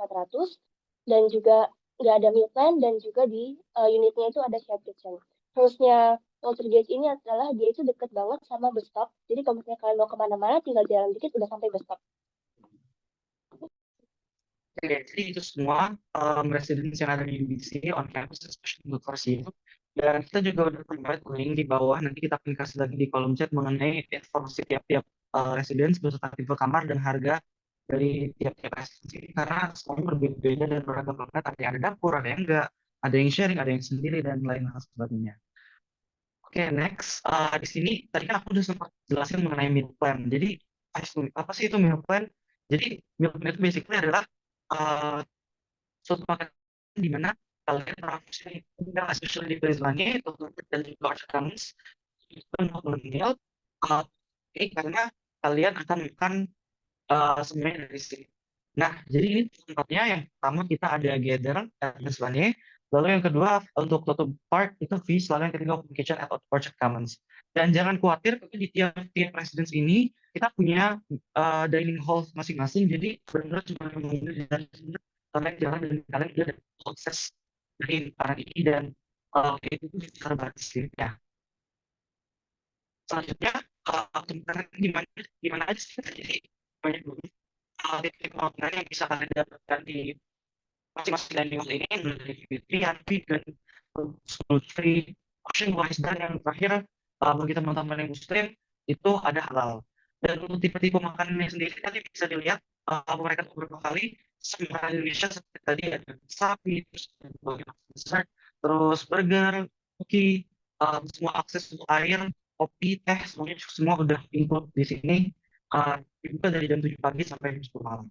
dan juga nggak ada meal plan dan juga di unitnya itu ada shared kitchen. Terusnya Watergate ini adalah dia itu deket banget sama bus stop. Jadi kalau misalnya kalian mau kemana-mana tinggal jalan dikit udah sampai bus stop. Oke, jadi itu semua residence yang ada di UBC on campus, especially untuk Korsio. Dan kita juga udah provide link di bawah, nanti kita akan kasih lagi di kolom chat mengenai informasi tiap-tiap residence beserta tipe kamar dan harga dari tiap-tiap residence ini. Karena semuanya berbeda-beda dan beragam banget, ada yang ada dapur, ada yang enggak, ada yang sharing, ada yang sendiri, dan lain hal sebagainya. Oke, next. Di sini tadi kan aku udah sempat jelasin mengenai meal plan. Jadi, apa sih itu meal plan? Jadi, meal plan itu basically adalah suatu makanan di mana kalian harusnya tinggal especially di Queensland dan juga Australia untuk meal karena kalian akan makan semuanya dari sini. Nah, jadi ini tempatnya yang pertama kita ada gather Queensland, lalu yang kedua untuk tutup part itu feast, lalu yang ketiga open kitchen at Orchard Commons. Dan jangan khawatir, di tiap residence ini kita punya dining hall masing-masing, jadi benar-benar cuma dari kalian jalan dan kalian juga dapat akses dari makanan ini dan itu secara gratis ya. Selanjutnya makanan di mana aja sih? Jadi banyak banget titik makanan yang bisa kalian dapatkan di masing-masing dining hall ini, dari vegetarian, vegan, gluten-free, option wise, dan yang terakhir bagi teman-teman yang muslim itu ada halal. Dan untuk tipe-tipe makanannya sendiri tadi bisa dilihat mereka beberapa kali semua Indonesia seperti tadi ada sapi, terus dessert, terus burger, cookie, semua akses untuk air, kopi, teh, semuanya semua udah include di sini. Dibuka dari jam 7 pagi sampai jam 10 malam.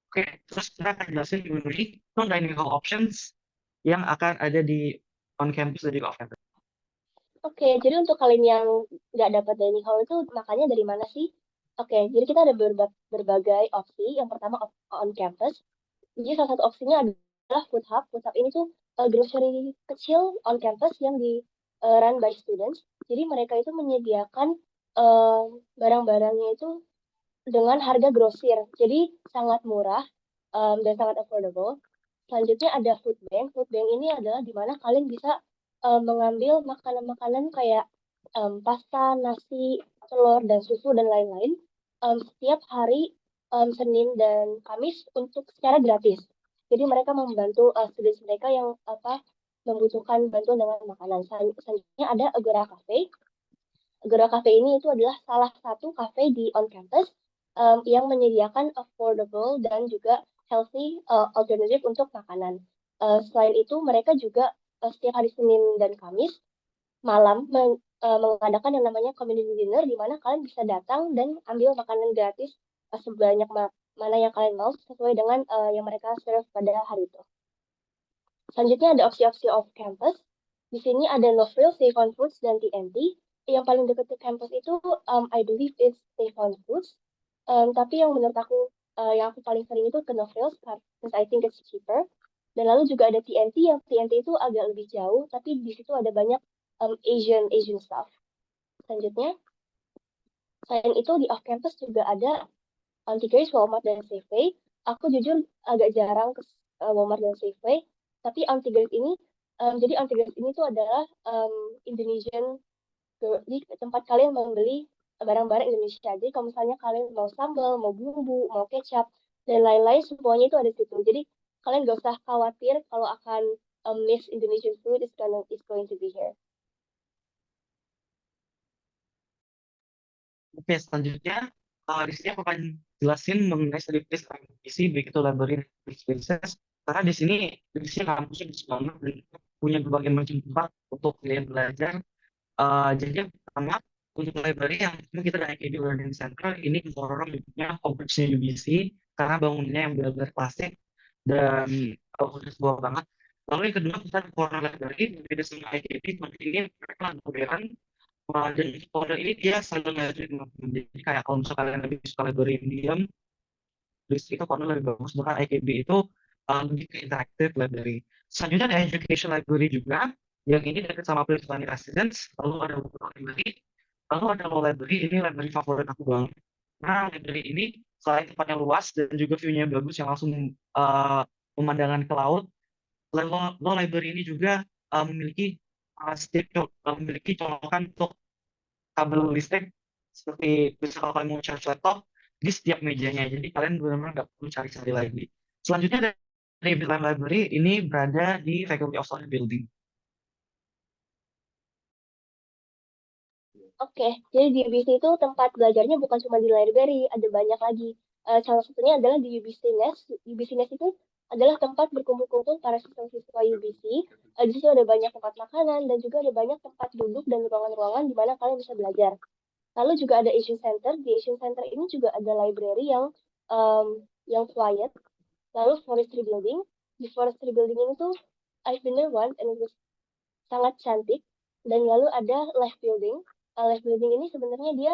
Oke, terus kita akan jelasin mengenai non-dining hall options yang akan ada di on campus dan juga off campus. Oke, jadi untuk kalian yang nggak dapat dining hall itu makannya dari mana sih? Oke, jadi kita ada berbagai opsi. Yang pertama on campus. Jadi salah satu opsinya adalah food hub. Food hub ini tuh grocery kecil on campus yang di run by students. Jadi mereka itu menyediakan barang-barangnya itu dengan harga grosir. Jadi sangat murah dan sangat affordable. Selanjutnya ada food bank. Food bank ini adalah di mana kalian bisa mengambil makanan-makanan kayak pasta, nasi, telur, dan susu, dan lain-lain setiap hari Senin dan Kamis untuk secara gratis. Jadi mereka membantu students mereka yang membutuhkan bantuan dengan makanan. Selanjutnya ada Agora Cafe. Agora Cafe ini itu adalah salah satu cafe di on campus yang menyediakan affordable dan juga healthy alternative untuk makanan. Selain itu, mereka juga setiap hari Senin dan Kamis malam mengadakan yang namanya community dinner, di mana kalian bisa datang dan ambil makanan gratis sebanyak mana yang kalian mau sesuai dengan yang mereka serve pada hari itu. Selanjutnya ada opsi-opsi off campus. Di sini ada No Frills, Safe on Foods, dan TNT. Yang paling dekat ke campus itu I believe is Safe on Foods. Tapi yang menurut aku yang aku paling sering itu ke No Frills, since I think it's cheaper. Dan lalu juga ada TNT, yang TNT itu agak lebih jauh, tapi di situ ada banyak Asian stuff. Selanjutnya, selain itu di off campus juga ada Antigrace, Walmart, dan Safeway. Aku jujur agak jarang ke Walmart dan Safeway, tapi Antigrace ini, jadi Antigrace ini tuh adalah Indonesian, di tempat kalian membeli barang-barang Indonesia. Jadi kalau misalnya kalian mau sambal, mau bumbu, mau kecap, dan lain-lain, semuanya itu ada di situ. Jadi kalian gak usah khawatir kalau akan miss Indonesian food is going to be here. Oke, selanjutnya di sini aku akan jelasin mengenai sedikit isi baik itu library dan spaces. Karena di sini kampusnya bagus banget dan punya berbagai macam tempat untuk kalian belajar. Jadi yang pertama Untuk library yang pertama kita ada IKB Learning Center, ini mendorong bentuknya kompleksnya UBC karena bangunannya yang benar-benar klasik dan udah tua banget. Lalu yang kedua kita ada corner library, berbeda sama IKB, seperti ini mereka lebih modern. Dan corner ini dia silent library, teman-teman. Jadi kayak kalau misalnya kalian lebih suka library yang diam, itu corner lebih bagus. Sedangkan IKB itu lebih ke interactive library. Selanjutnya ada education library juga, yang ini dekat sama Place Learning Residence. Lalu ada beberapa library. Lalu ada law library, ini library favorit aku banget. Nah, library ini selain tempatnya luas dan juga view-nya bagus yang langsung pemandangan ke laut, law library ini juga memiliki memiliki colokan untuk kabel listrik seperti bisa kalau kalian mau charge laptop di setiap mejanya. Jadi kalian benar-benar nggak perlu cari-cari lagi. Selanjutnya dari Bitline Library ini berada di Faculty of Social Building. Oke, jadi di UBC itu tempat belajarnya bukan cuma di library, ada banyak lagi. Salah satunya adalah di UBC Nest. UBC Nest itu adalah tempat berkumpul-kumpul para siswa-siswa UBC. Di situ ada banyak tempat makanan dan juga ada banyak tempat duduk dan ruangan-ruangan di mana kalian bisa belajar. Lalu juga ada Asian Center. Di Asian Center ini juga ada library yang quiet. Lalu Forestry Building. Di Forestry Building ini tuh I've been there once and it was sangat cantik. Dan lalu ada Life Building. Life Building ini sebenarnya dia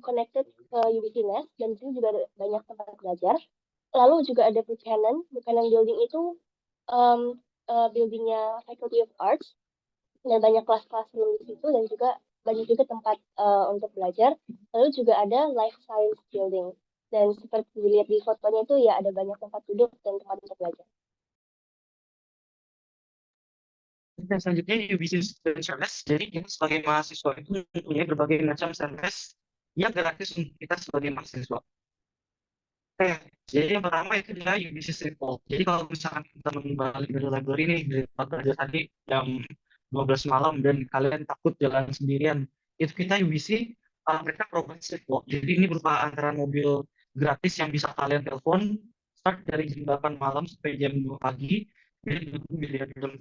connected ke UBC Nest dan di sini juga ada banyak tempat belajar. Lalu juga ada Buchanan. Buchanan Building itu buildingnya Faculty of Arts dan banyak kelas-kelas room di situ dan juga banyak juga tempat untuk belajar. Lalu juga ada Life Science Building dan seperti dilihat di fotonya itu ya ada banyak tempat duduk dan tempat untuk belajar. Dan selanjutnya UBC Student Service. Jadi kita sebagai mahasiswa itu mempunyai berbagai macam service yang gratis untuk kita sebagai mahasiswa. Oke, jadi yang pertama itu adalah UBC Streetwalk. Jadi kalau misalkan kita balik dari library ini dari tempat belajar tadi jam 12 malam dan kalian takut jalan sendirian, itu kita UBC mereka provide Streetwalk. Jadi ini berupa antrean mobil gratis yang bisa kalian telepon start dari jam 8 malam sampai jam 2 pagi. Jadi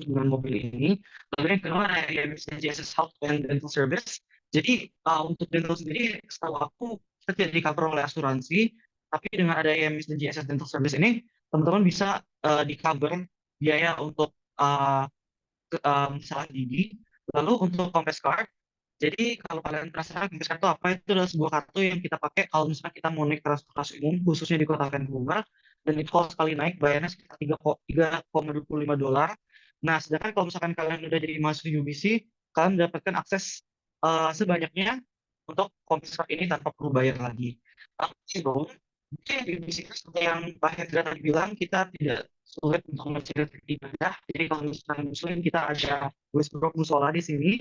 dengan mobil ini. Lalu yang kedua ada IMSS Health and Dental Service. Jadi untuk dental sendiri, setahu aku kita tidak di-cover oleh asuransi, tapi dengan ada IMS dan GSS Dental Service ini, teman-teman bisa di-cover biaya untuk salah gigi. Lalu untuk Compass Card, jadi kalau kalian penasaran Compass Card itu apa, itu adalah sebuah kartu yang kita pakai kalau misalnya kita mau naik transportasi umum, khususnya di kota Vancouver, dan itu kalau sekali naik bayarnya sekitar $3,25. Nah, sedangkan kalau misalkan kalian udah jadi mahasiswa UBC, kalian mendapatkan akses sebanyaknya untuk Compass Card ini tanpa perlu bayar lagi. Tapi mungkin di UBC seperti yang Pak Hendra tadi bilang, kita tidak sulit untuk mencari ibadah. Jadi kalau misalkan Muslim kita ada Westbrook Musola di sini.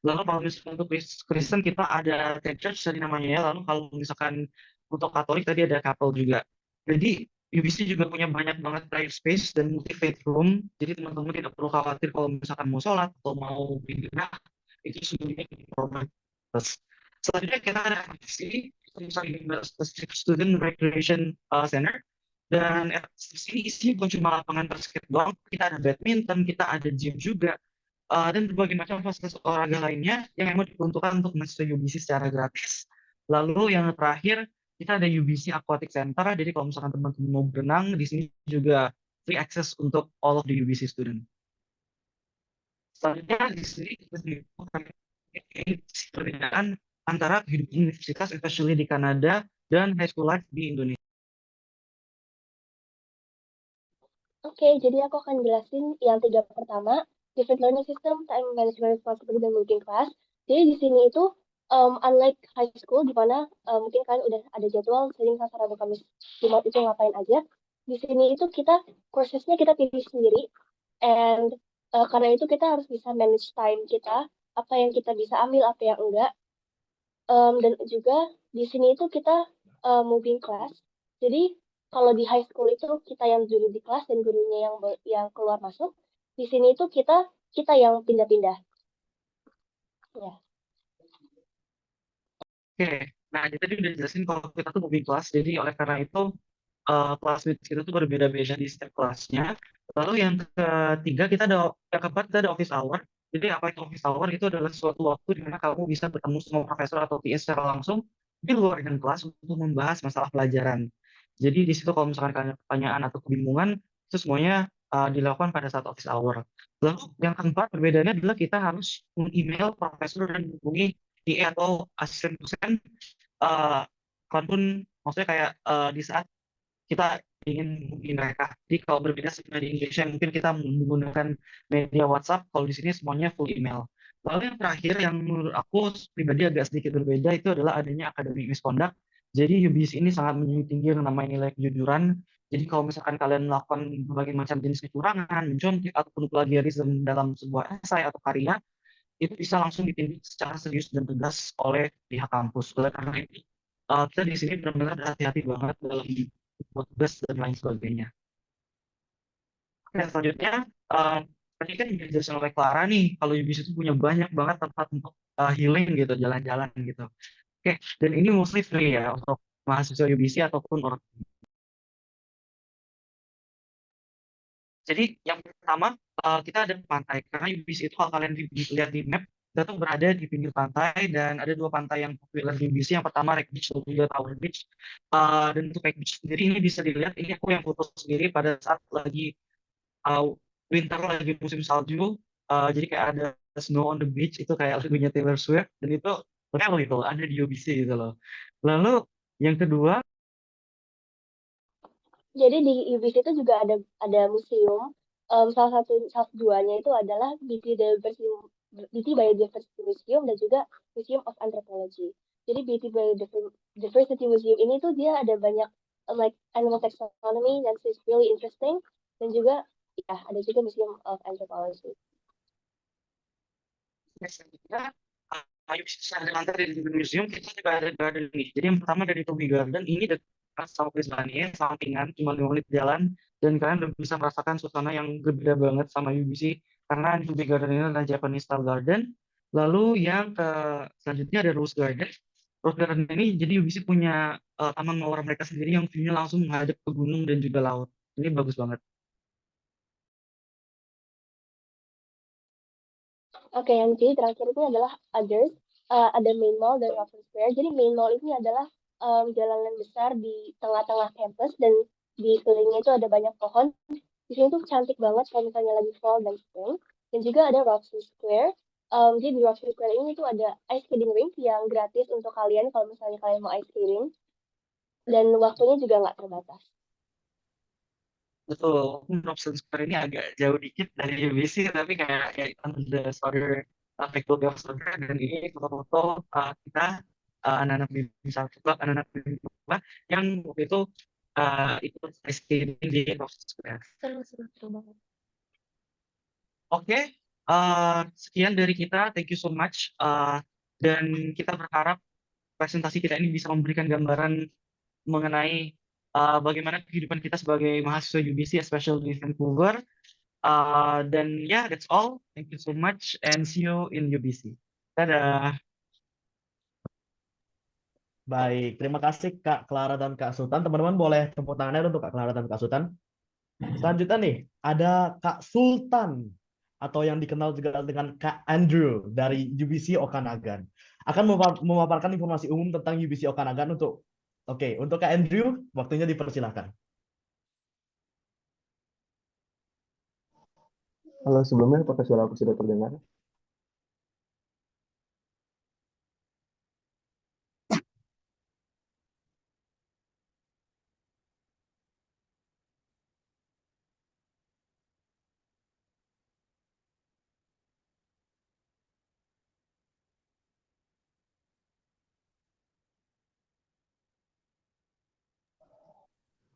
Lalu kalau misalkan untuk Kristen kita ada Ted Church tadi namanya ya. Lalu kalau misalkan untuk Katolik tadi ada Chapel juga. Jadi UBC juga punya banyak banget private space dan multi faith room. Jadi teman-teman tidak perlu khawatir kalau misalkan mau sholat atau mau ibadah itu sebenarnya provide. Selanjutnya kita ada FSC, misalnya Specific Student Recreation Center. Dan FSC ini isinya bukan cuma lapangan basket doang, kita ada badminton, kita ada gym juga, dan berbagai macam fasilitas olahraga lainnya yang memang diperuntukkan untuk mahasiswa UBC secara gratis. Lalu yang terakhir, kita ada UBC Aquatic Center, jadi kalau misalkan teman-teman mau berenang, di sini juga free access untuk all of the UBC student. Selanjutnya di sini kita perbedaan antara kehidupan universitas, especially di Kanada, dan high school life di Indonesia. Oke, jadi aku akan jelasin yang 3 pertama, different learning system, time management responsibility, dan moving class. Jadi di sini itu unlike high school di mana mungkin kalian udah ada jadwal Senin, Selasa, Rabu, Kamis, Jumat itu ngapain aja. Di sini itu kita kursesnya kita pilih sendiri, and karena itu kita harus bisa manage time kita, apa yang kita bisa ambil, apa yang enggak. Dan juga di sini itu kita moving class. Jadi kalau di high school itu kita yang duduk di kelas dan gurunya yang keluar masuk. Di sini itu kita yang pindah-pindah. Ya. Oke, nah tadi udah jelasin kalau kita tuh moving class, jadi oleh karena itu classmates kita tuh berbeda-beda di setiap kelasnya. Lalu yang ketiga yang keempat kita ada office hour. Jadi apa itu office hour itu adalah suatu waktu di mana kamu bisa bertemu sama profesor atau PA secara langsung di luar dengan kelas untuk membahas masalah pelajaran. Jadi di situ kalau misalkan kalian ada pertanyaan atau kebingungan, itu semuanya dilakukan pada saat office hour. Lalu yang keempat perbedaannya adalah kita harus email profesor dan hubungi PA atau asisten dosen eh walaupun maksudnya kayak di saat kita ingin hubungi mereka. Jadi kalau berbeda sebenarnya di Indonesia mungkin kita menggunakan media WhatsApp, kalau di sini semuanya full email. Lalu yang terakhir yang menurut aku pribadi agak sedikit berbeda itu adalah adanya academic misconduct. Jadi UBC ini sangat menjunjung tinggi yang namanya nilai kejujuran. Jadi kalau misalkan kalian melakukan berbagai macam jenis kecurangan, mencontek ataupun plagiarisme dalam sebuah esai atau karya, itu bisa langsung ditindak secara serius dan tegas oleh pihak kampus. Oleh karena itu, kita di sini benar-benar berhati-hati banget dalam buat tugas dan lain sebagainya. Oke, selanjutnya, tadi kan dijelaskan oleh Clara nih, kalau UBC itu punya banyak banget tempat untuk healing gitu, jalan-jalan gitu. Oke, dan ini mostly free ya untuk mahasiswa UBC ataupun orang. Jadi yang pertama kita ada pantai karena UBC itu kalau kalian lihat di map kita tuh berada di pinggir pantai dan ada dua pantai yang populer di UBC. Yang pertama Rec Beach dan juga Tower Beach. Dan untuk Rec Beach sendiri ini bisa dilihat ini aku yang foto sendiri pada saat lagi winter lagi musim salju. Jadi kayak ada Snow on the Beach itu kayak lagunya Taylor Swift dan itu real itu ada di UBC gitu loh. Lalu yang kedua Jadi di UBC itu juga ada museum. Salah duanya itu adalah BT Biodiversity Museum dan juga Museum of Anthropology. Jadi BT Biodiversity Museum ini tuh dia ada banyak like animal taxonomy dan it's really interesting, dan juga ya ada juga Museum of Anthropology. selanjutnya ayo bisa ada lantai di museum kita juga ada garden nih. Jadi yang pertama dari Toby Garden ini dekat sama Brisbane, sampingan cuma 5 menit jalan dan kalian udah bisa merasakan suasana yang berbeda banget sama UBC karena di Toby Garden ini adalah Japanese style garden. Lalu yang selanjutnya ada Rose Garden. Rose Garden ini jadi UBC punya taman mawar mereka sendiri yang view-nya langsung menghadap ke gunung dan juga laut. Ini bagus banget. Oke, yang jadi terakhir itu adalah others. Ada main mall dan Russell Square. Jadi main mall ini adalah jalanan besar di tengah-tengah campus dan di sekelilingnya itu ada banyak pohon. Di sini tuh cantik banget kalau misalnya lagi fall dan spring. Dan juga ada Russell Square. Jadi di Russell Square ini tuh ada ice skating rink yang gratis untuk kalian kalau misalnya kalian mau ice skating. Dan waktunya juga nggak terbatas. Betul, Robson Square ini agak jauh dikit dari UBC, tapi kayak the other faculty of Square dan ini foto-foto kita anak-anak bisa club, anak-anak club yang waktu itu ikut ice skating di Robson Square. Seru banget. Oke, sekian dari kita, thank you so much, dan kita berharap presentasi kita ini bisa memberikan gambaran mengenai bagaimana kehidupan kita sebagai mahasiswa UBC, especially di Vancouver. Dan ya, that's all. Thank you so much and see you in UBC. Dadah. Baik, terima kasih Kak Clara dan Kak Sultan. Teman-teman boleh tepuk tangannya untuk Kak Clara dan Kak Sultan. Selanjutnya nih, ada Kak Sultan atau yang dikenal juga dengan Kak Andrew dari UBC Okanagan. Akan memaparkan informasi umum tentang UBC Okanagan untuk Kak Andrew, waktunya dipersilahkan. Halo, sebelumnya apakah suara aku sudah terdengar?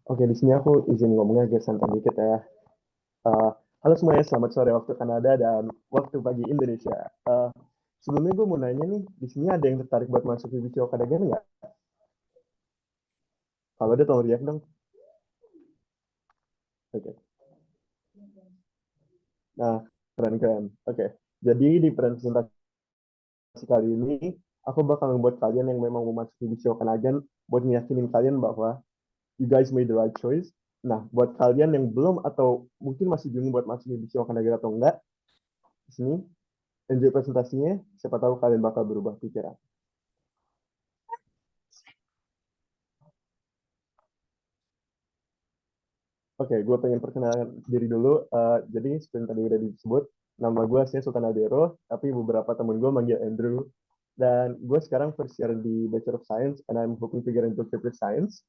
Oke, di sini aku izin ngomongnya agak santai dikit ya. Halo semuanya, selamat sore waktu Kanada dan waktu pagi Indonesia. Sebelumnya gue mau nanya nih, di sini ada yang tertarik buat masuk UBC Okanagan nggak? Kalau ada tolong react dong. Oke. Nah, keren-keren. Oke, jadi di presentasi kali ini, aku bakal membuat kalian yang memang mau masuk UBC Okanagan buat ngeyakinin kalian bahwa you guys made the right choice. Nah, buat kalian yang belum atau mungkin masih bingung buat masuk UBC Okanagan atau enggak, di sini enjoy presentasinya, siapa tahu kalian bakal berubah pikiran. Oke, gue pengen perkenalkan diri dulu. Jadi seperti tadi udah disebut, nama gue aslinya Sultan Adero, tapi beberapa temen gue manggil Andrew. Dan gue sekarang first year di Bachelor of Science, and I'm hoping to get into computer science.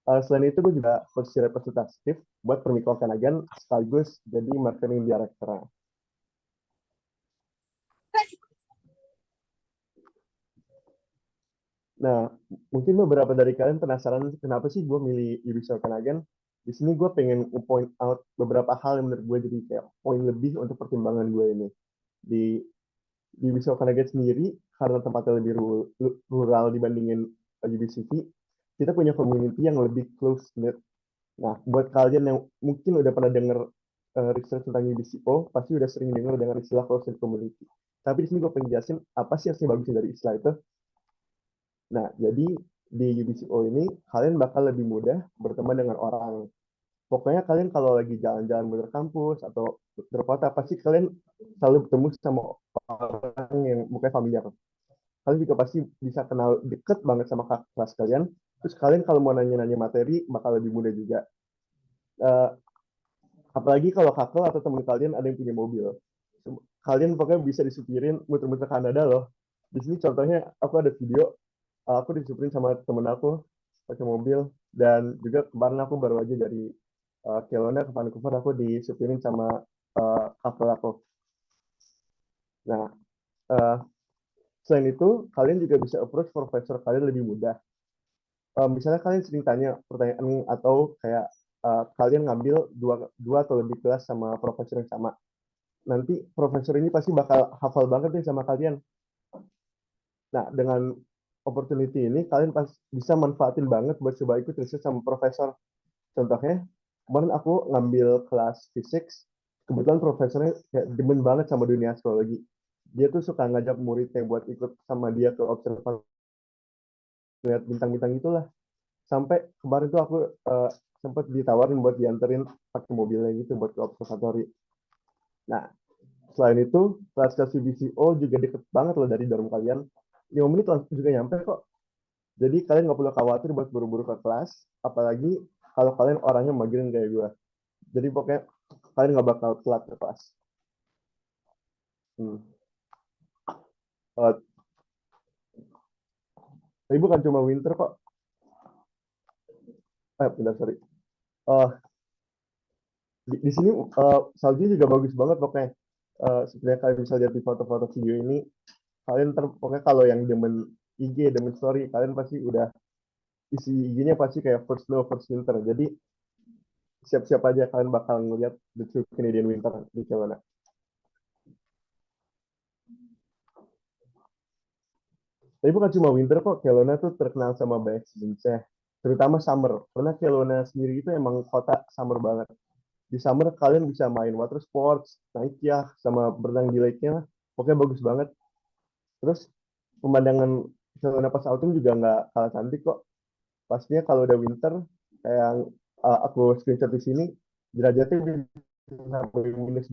Selain itu, gue juga first year representatif buat Permikro Kanagan, sekaligus jadi marketing director. Nah, mungkin beberapa dari kalian penasaran kenapa sih gue milih Ubisoft Kanagan. Di sini gue pengen point out beberapa hal yang menurut gue jadi kayak poin lebih untuk pertimbangan gue ini. Di Ubisoft Kanagan sendiri, karena tempatnya lebih rural dibandingin UBCV, kita punya community yang lebih close-knit. Nah, buat kalian yang mungkin udah pernah denger research tentang UBCO, pasti udah sering denger dengan istilah close-knit community. Tapi di sini gue pengen jelasin apa sih yang bagusnya dari istilah itu. Nah, jadi di UBCO ini kalian bakal lebih mudah berteman dengan orang. Pokoknya kalian kalau lagi jalan-jalan muter kampus atau berkota, pasti kalian selalu bertemu sama orang yang mukanya familiar. Kalian juga pasti bisa kenal deket banget sama kakak kelas kalian. Terus kalian kalau mau nanya-nanya materi, bakal lebih mudah juga. Apalagi kalau kakak atau teman kalian ada yang punya mobil. Kalian pokoknya bisa disupirin muter-muter Kanada loh. Di sini contohnya aku ada video, aku disupirin sama temen aku pakai mobil, dan juga kemarin aku baru aja dari Kelowna ke Vancouver, aku disupirin sama couple aku. Nah, selain itu kalian juga bisa approach profesor kalian lebih mudah. Misalnya kalian sering tanya pertanyaan atau kayak kalian ngambil dua atau lebih kelas sama profesor yang sama. Nanti profesor ini pasti bakal hafal banget nih sama kalian. Nah, dengan opportunity ini, kalian bisa manfaatin banget buat coba ikut riset sama profesor. Contohnya, kemarin aku ngambil kelas fisik, kebetulan profesornya kayak demen banget sama dunia astrologi. Dia tuh suka ngajak muridnya buat ikut sama dia ke observasi, lihat bintang-bintang itulah. Sampai kemarin tuh aku sempat ditawarin buat dianterin pakai mobilnya gitu buat ke observatori. Nah, selain itu, kelas UBCO juga deket banget loh dari dorm kalian. 5 menit langsung juga nyampe kok. Jadi kalian nggak perlu khawatir buat buru-buru ke kelas, apalagi kalau kalian orangnya magerin kayak gue. Jadi pokoknya kalian nggak bakal telat ke kelas. Tapi bukan cuma winter kok. Bentar, sorry. Di sini salju juga bagus banget pokoknya. Sebenarnya kalian bisa lihat di foto-foto video ini, kalian pokoknya kalau yang demen IG, demen story, kalian pasti udah isi IG-nya pasti kayak first snow, first winter. Jadi siap-siap aja kalian bakal ngeliat the true Canadian winter di Kelowna. Tapi bukan cuma winter kok, Kelowna tuh terkenal sama banyak seasons-nya, terutama summer. Karena Kelowna sendiri itu emang kota summer banget. Di summer kalian bisa main water sports, naik yacht, sama berenang di lake-nya. Pokoknya bagus banget. Terus pemandangan Kelowna pas autumn juga nggak kalah cantik kok. Pastinya kalau udah winter, kayak yang aku screenshot di sini, derajatnya bisa sampai -21.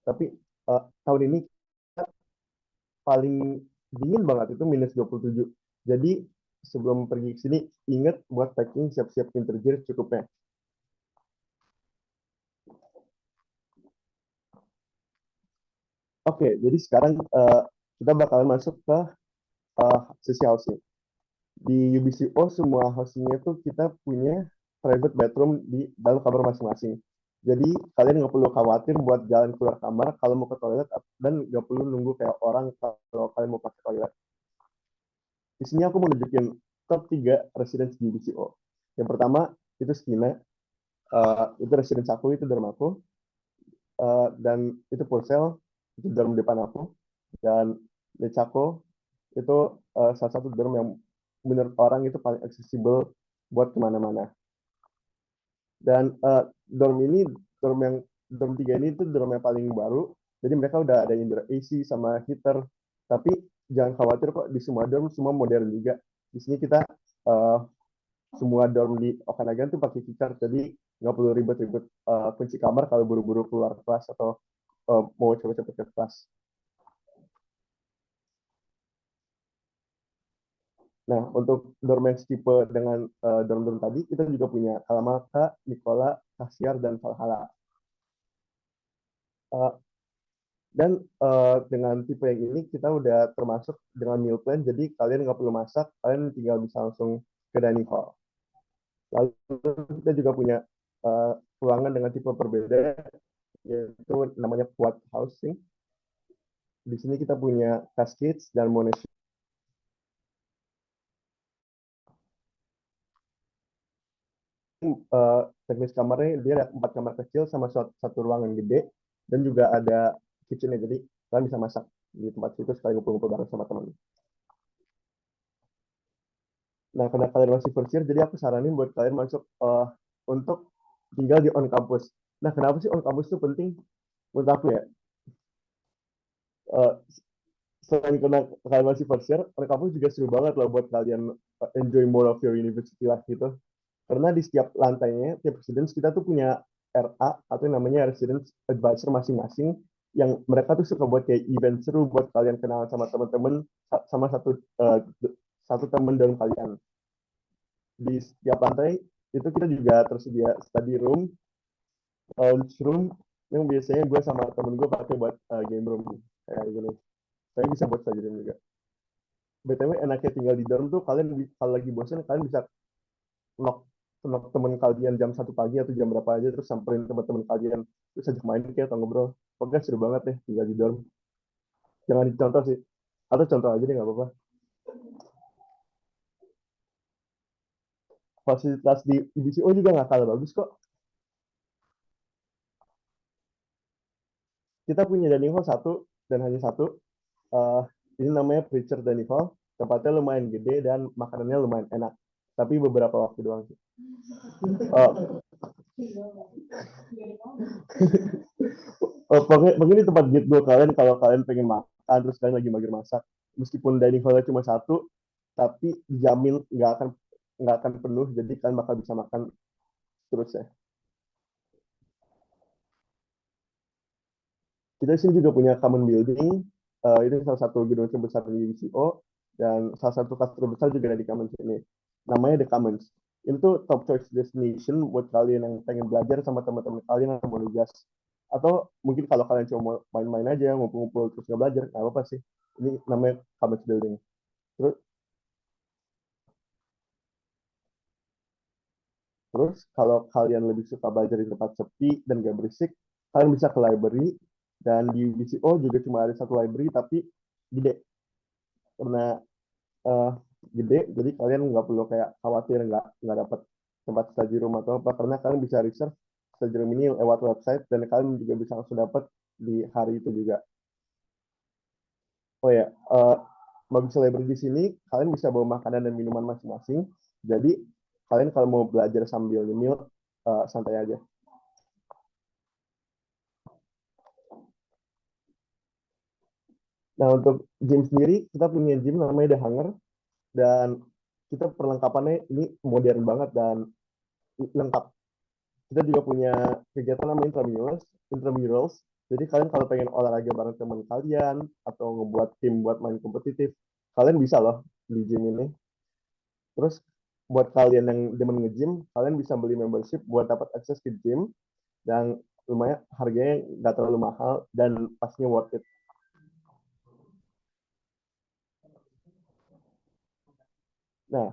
Tapi tahun ini paling dingin banget itu -27. Jadi sebelum pergi ke sini, ingat buat packing siap-siap winter gear cukupnya. Oke, jadi sekarang kita bakalan masuk ke sesi housing. Di UBCO semua housingnya itu kita punya private bedroom di dalam kamar masing-masing. Jadi kalian nggak perlu khawatir buat jalan keluar kamar kalau mau ke toilet, dan nggak perlu nunggu kayak orang kalau kalian mau pakai toilet. Di sini aku mau nunjukin top 3 residence di UBCO. Yang pertama itu Skina, itu residence aku, itu dorm aku, dan itu Purcell, itu dorm depan aku, dan Lechako itu salah satu dorm yang menurut orang itu paling aksesibel buat kemana-mana. Dan dorm 3 ini itu dorm yang paling baru, jadi mereka udah ada indoor AC sama heater. Tapi jangan khawatir kok, di semua dorm semua modern juga. Di sini kita semua dorm di Okanagan tuh pakai keycard, jadi nggak perlu ribet-ribet kunci kamar kalau buru-buru keluar kelas atau mau cepet-cepet ke kelas. Nah, untuk dorm yang tipe dengan dorm-dorm tadi, kita juga punya Kalamata, Nicola, Kasiar, dan Valhalla. Dan dengan tipe yang ini, kita udah termasuk dengan meal plan, jadi kalian nggak perlu masak, kalian tinggal bisa langsung ke dining hall. Lalu kita juga punya ruangan dengan tipe berbeda, yaitu namanya quad housing. Di sini kita punya cascades dan monastery. Teknis kamarnya dia ada 4 kamar kecil sama satu ruangan gede, dan juga ada kitchennya, jadi kalian bisa masak di tempat situ sekali ngumpul-ngumpul bareng sama teman. Nah, karena kalian masih first year, jadi aku saranin buat kalian masuk untuk tinggal di on campus. Nah, kenapa sih on campus itu penting? Menurut aku ya, selain karena kalian masih first year, on campus juga seru banget loh buat kalian enjoy more of your university life gitu. Karena di setiap lantainya, tiap residence kita tuh punya RA atau yang namanya residence advisor masing-masing, yang mereka tuh suka buat kayak event seru buat kalian kenalan sama teman-teman, sama satu teman dalam kalian. Di setiap lantai itu kita juga tersedia study room, lounge room, yang biasanya gue sama temen gue pakai buat game room kayak gini. Saya bisa buat study room juga. BTW enaknya tinggal di dorm tuh, kalian kalau lagi bosan kalian bisa knock teman kalian jam 1 pagi atau jam berapa aja, terus samperin teman-teman kalian, terus ajak main kayak atau ngobrol. Pokoknya seru banget deh tinggal di dorm. Jangan dicontoh sih, atau contoh aja deh nggak apa-apa. Fasilitas di IBCO juga nggak kalah bagus kok. Kita punya dining hall satu dan hanya satu. Ini namanya Preacher Dining Hall. Tempatnya lumayan gede dan makanannya lumayan enak. Tapi beberapa waktu doang sih. Pokoknya ini tempat gate gue kalian kalau kalian pengen makan terus kalian lagi mager masak. Meskipun dining hall-nya cuma satu, tapi dijamin nggak akan penuh, jadi kalian bakal bisa makan terus ya. Kita sini juga punya common building. Ini salah satu gedung terbesar di UCO, dan salah satu kelas terbesar juga ada di Commons ini. Namanya The Commons. Itu top choice destination buat kalian yang pengen belajar sama teman-teman kalian yang mau nugas. Atau mungkin kalau kalian cuma mau main-main aja, ngumpul-ngumpul terus nggak belajar, nggak apa-apa sih. Ini namanya Commons Building. Terus kalau kalian lebih suka belajar di tempat sepi dan gak berisik, kalian bisa ke library. Dan di UBCO juga cuma ada satu library, tapi gede. Karena gede, jadi kalian nggak perlu kayak khawatir nggak dapat tempat study room atau apa, karena kalian bisa research study room ini lewat website, dan kalian juga bisa langsung dapat di hari itu juga. Oh ya, bagus library di sini, kalian bisa bawa makanan dan minuman masing-masing. Jadi kalian kalau mau belajar sambil nyemil, santai aja. Nah, untuk gym sendiri, kita punya gym namanya The Hanger, dan kita perlengkapannya ini modern banget dan lengkap. Kita juga punya kegiatan namanya intramurals. Jadi kalian kalau pengen olahraga bareng teman kalian atau ngebuat tim buat main kompetitif, kalian bisa loh di gym ini. Terus buat kalian yang demen nge-gym, kalian bisa beli membership buat dapat akses ke gym, dan lumayan harganya nggak terlalu mahal dan pastinya worth it. Nah,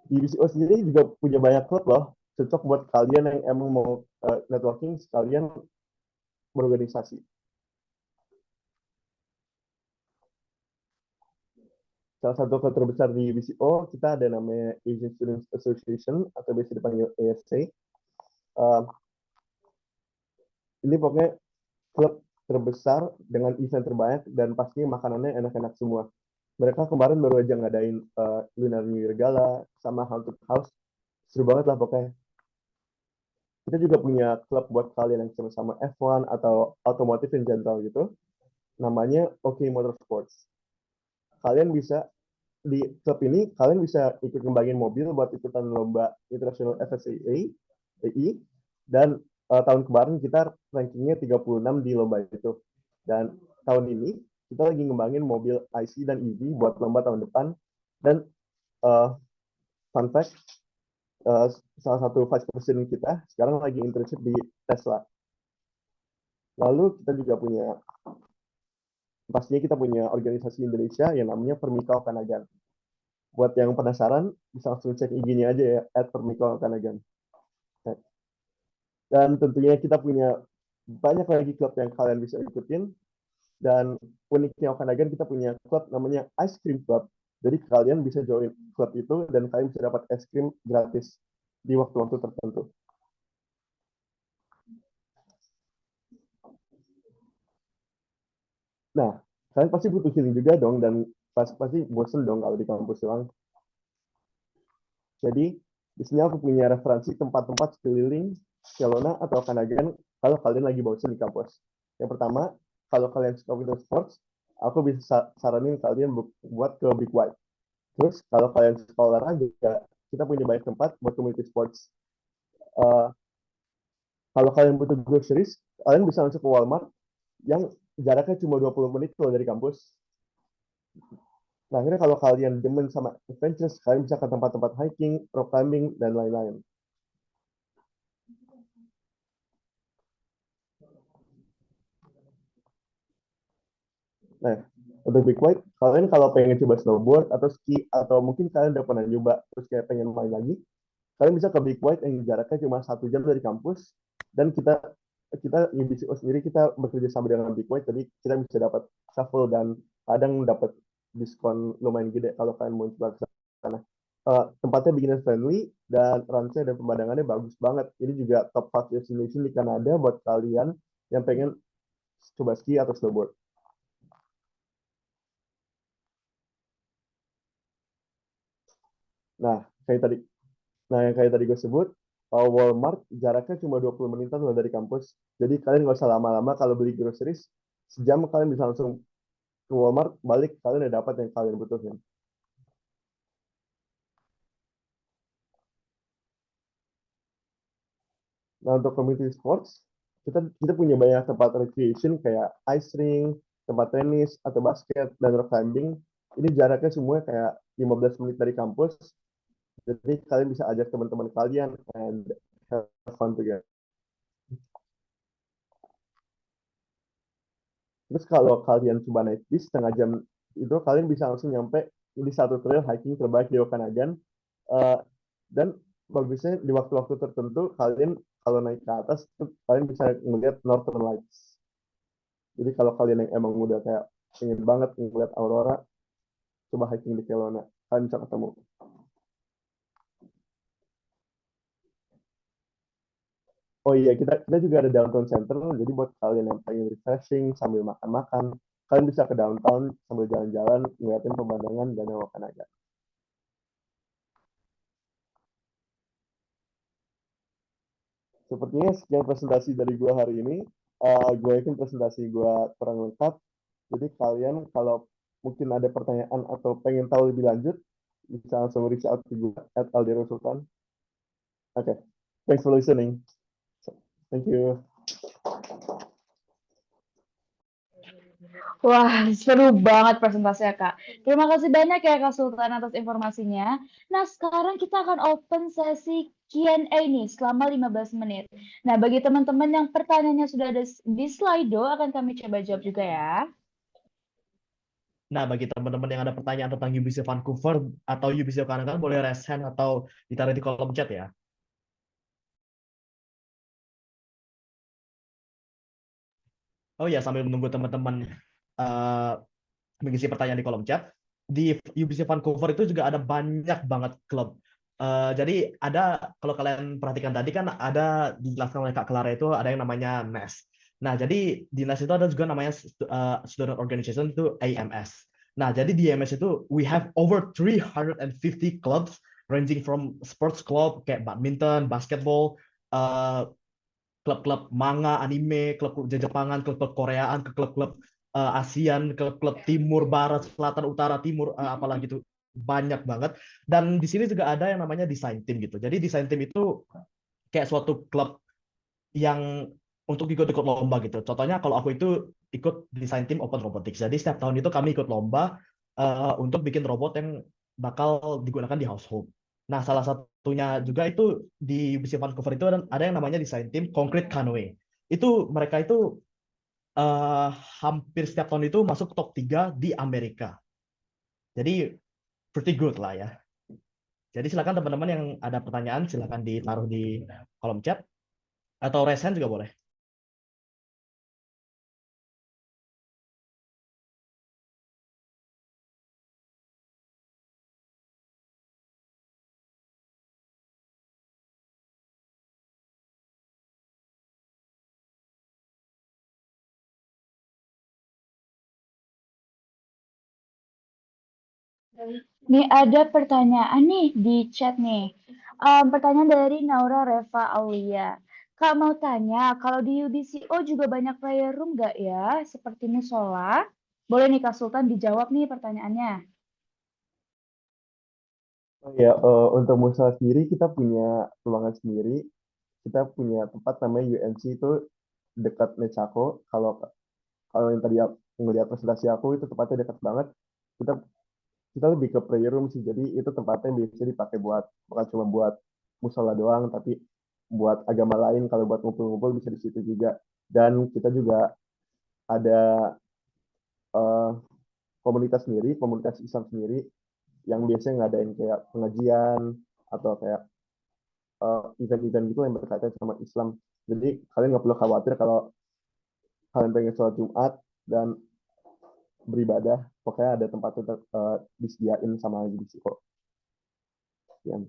di BCO sendiri juga punya banyak klub loh, cocok buat kalian yang emang mau networking sekalian berorganisasi. Salah satu klub terbesar di BCO, kita ada namanya Asian Students Association, atau biasa dipanggil ASA. Ini pokoknya klub terbesar dengan event terbanyak, dan pastinya makanannya enak-enak semua. Mereka kemarin baru aja ngadain Lunar New Year Gala sama Haunted House. Seru banget lah pokoknya. Kita juga punya klub buat kalian yang sama-sama F1 atau otomotif in general gitu. Namanya OK Motorsports. Kalian bisa di klub ini, kalian bisa ikut ngembangin mobil buat ikutan lomba internasional FSAA, dan tahun kemarin kita rankingnya 36 di lomba itu. Dan tahun ini kita lagi ngembangin mobil IC dan EV buat lomba tahun depan. Dan uh, fun fact, salah satu vice president kita sekarang lagi internship di Tesla. Lalu kita juga pastinya kita punya organisasi Indonesia yang namanya Permika Okanagan. Buat yang penasaran, bisa langsung cek IG-nya aja ya, @permika okanagan. Dan tentunya kita punya banyak lagi klub yang kalian bisa ikutin. Dan uniknya Okanagan, kita punya klub namanya Ice Cream Club. Jadi kalian bisa join klub itu dan kalian bisa dapat es krim gratis di waktu-waktu tertentu. Nah, kalian pasti butuh healing juga dong, dan pasti bosen dong kalau di kampus doang. Jadi, di sini aku punya referensi tempat-tempat sekeliling Kelowna atau Okanagan kalau kalian lagi bosen di kampus. Yang pertama, kalau kalian suka winter sports, aku bisa saranin kalian buat ke Big White. Terus, kalau kalian suka olahraga, kita punya banyak tempat buat community sports. Kalau kalian butuh groceries, kalian bisa langsung ke Walmart yang jaraknya cuma 20 menit loh dari kampus. Nah, akhirnya kalau kalian demen sama adventures, kalian bisa ke tempat-tempat hiking, rock climbing, dan lain-lain. Nah, untuk Big White, kalian kalau pengen coba snowboard atau ski, atau mungkin kalian udah pernah nyoba terus kayak pengen main lagi, kalian bisa ke Big White yang jaraknya cuma 1 jam dari kampus, dan kita UBCO sendiri kita bekerja sama dengan Big White, jadi kita bisa dapat shuffle dan kadang dapat diskon lumayan gede kalau kalian mau coba ke sana. Tempatnya beginner friendly dan runway dan pemandangannya bagus banget. Ini juga top 5 destination di Kanada buat kalian yang pengen coba ski atau snowboard. Nah, yang kayak tadi gue sebut, Walmart jaraknya cuma 20 menitan loh dari kampus. Jadi kalian nggak usah lama-lama kalau beli groceries, sejam kalian bisa langsung ke Walmart, balik kalian udah dapat yang kalian butuhin. Nah, untuk community sports, kita punya banyak tempat recreation kayak ice rink, tempat tenis, atau basket, dan rock climbing. Ini jaraknya semua kayak 15 menit dari kampus. Jadi kalian bisa ajak teman-teman kalian and have fun together. Terus kalau kalian coba naik bis setengah jam itu, kalian bisa langsung nyampe di satu trail hiking terbaik di Okanagan. Dan bagusnya di waktu-waktu tertentu kalian kalau naik ke atas kalian bisa melihat Northern Lights. Jadi kalau kalian yang emang udah kayak pengen banget ngeliat aurora, coba hiking di Kelowna, kalian bisa ketemu. Oh iya, kita juga ada downtown center, jadi buat kalian yang pengen refreshing sambil makan-makan, kalian bisa ke downtown sambil jalan-jalan, ngeliatin pemandangan Danau Okanagan. Sepertinya sekian presentasi dari gue hari ini. Gue yakin presentasi gue kurang lengkap. Jadi kalian kalau mungkin ada pertanyaan atau pengen tahu lebih lanjut, bisa langsung reach out to gue @alderosultan. Okay, thanks for listening. Thank you. Wah, seru banget presentasinya, Kak. Terima kasih banyak ya, Kak Sultan, atas informasinya. Nah, sekarang kita akan open sesi Q&A nih selama 15 menit. Nah, bagi teman-teman yang pertanyaannya sudah ada di Slido, akan kami coba jawab juga ya. Nah, bagi teman-teman yang ada pertanyaan tentang UBC Vancouver atau UBC Okanagan, boleh raise hand atau ditaruh di kolom chat ya. Oh ya, sambil menunggu teman-teman mengisi pertanyaan di kolom chat, di UBC Vancouver itu juga ada banyak banget klub. Jadi ada, kalau kalian perhatikan tadi kan ada dijelaskan oleh Kak Clara itu ada yang namanya NES. Nah, jadi di NES itu ada juga namanya Student Organization, itu AMS. Nah, jadi di AMS itu we have over 350 clubs ranging from sports club kayak badminton, basketball, klub-klub manga, anime, klub-klub Jepangan, klub-klub Koreaan, ke klub-klub ASEAN, klub-klub Timur, Barat, Selatan, Utara, Timur, apalagi itu banyak banget. Dan di sini juga ada yang namanya design team gitu. Jadi design team itu kayak suatu klub yang untuk ikut-ikut lomba gitu. Contohnya kalau aku itu ikut design team Open Robotics. Jadi setiap tahun itu kami ikut lomba untuk bikin robot yang bakal digunakan di household. Nah, salah satunya juga itu di UBC Vancouver itu ada yang namanya desain tim Concrete Canoe. Itu mereka itu eh, hampir setiap tahun itu masuk top 3 di Amerika. Jadi pretty good lah ya. Jadi silakan teman-teman yang ada pertanyaan silakan ditaruh di kolom chat atau raise hand juga boleh. Nih ada pertanyaan nih di chat nih. Pertanyaan dari Naura Reva Aulia. Kak mau tanya, kalau di UBCO juga banyak prayer room nggak ya? Seperti musola? Boleh nih Kak Sultan dijawab nih pertanyaannya. Oh ya, untuk musola sendiri kita punya ruangan sendiri. Kita punya tempat namanya UNC itu dekat Mechako. Kalau kalau yang tadi ngeliat presentasi aku itu tempatnya dekat banget. Kita kita lebih ke prayer room sih. Jadi itu tempatnya yang biasa dipakai buat bukan cuma buat musola doang, tapi buat agama lain. Kalau buat ngumpul-ngumpul bisa di situ juga. Dan kita juga ada eh, komunitas sendiri, komunitas Islam sendiri yang biasanya ngadain kayak pengajian atau kayak event-event gitu yang berkaitan sama Islam. Jadi kalian nggak perlu khawatir kalau kalian pengen sholat Jumat dan beribadah, pokoknya ada tempat itu disediain sama UBC kok. Ya.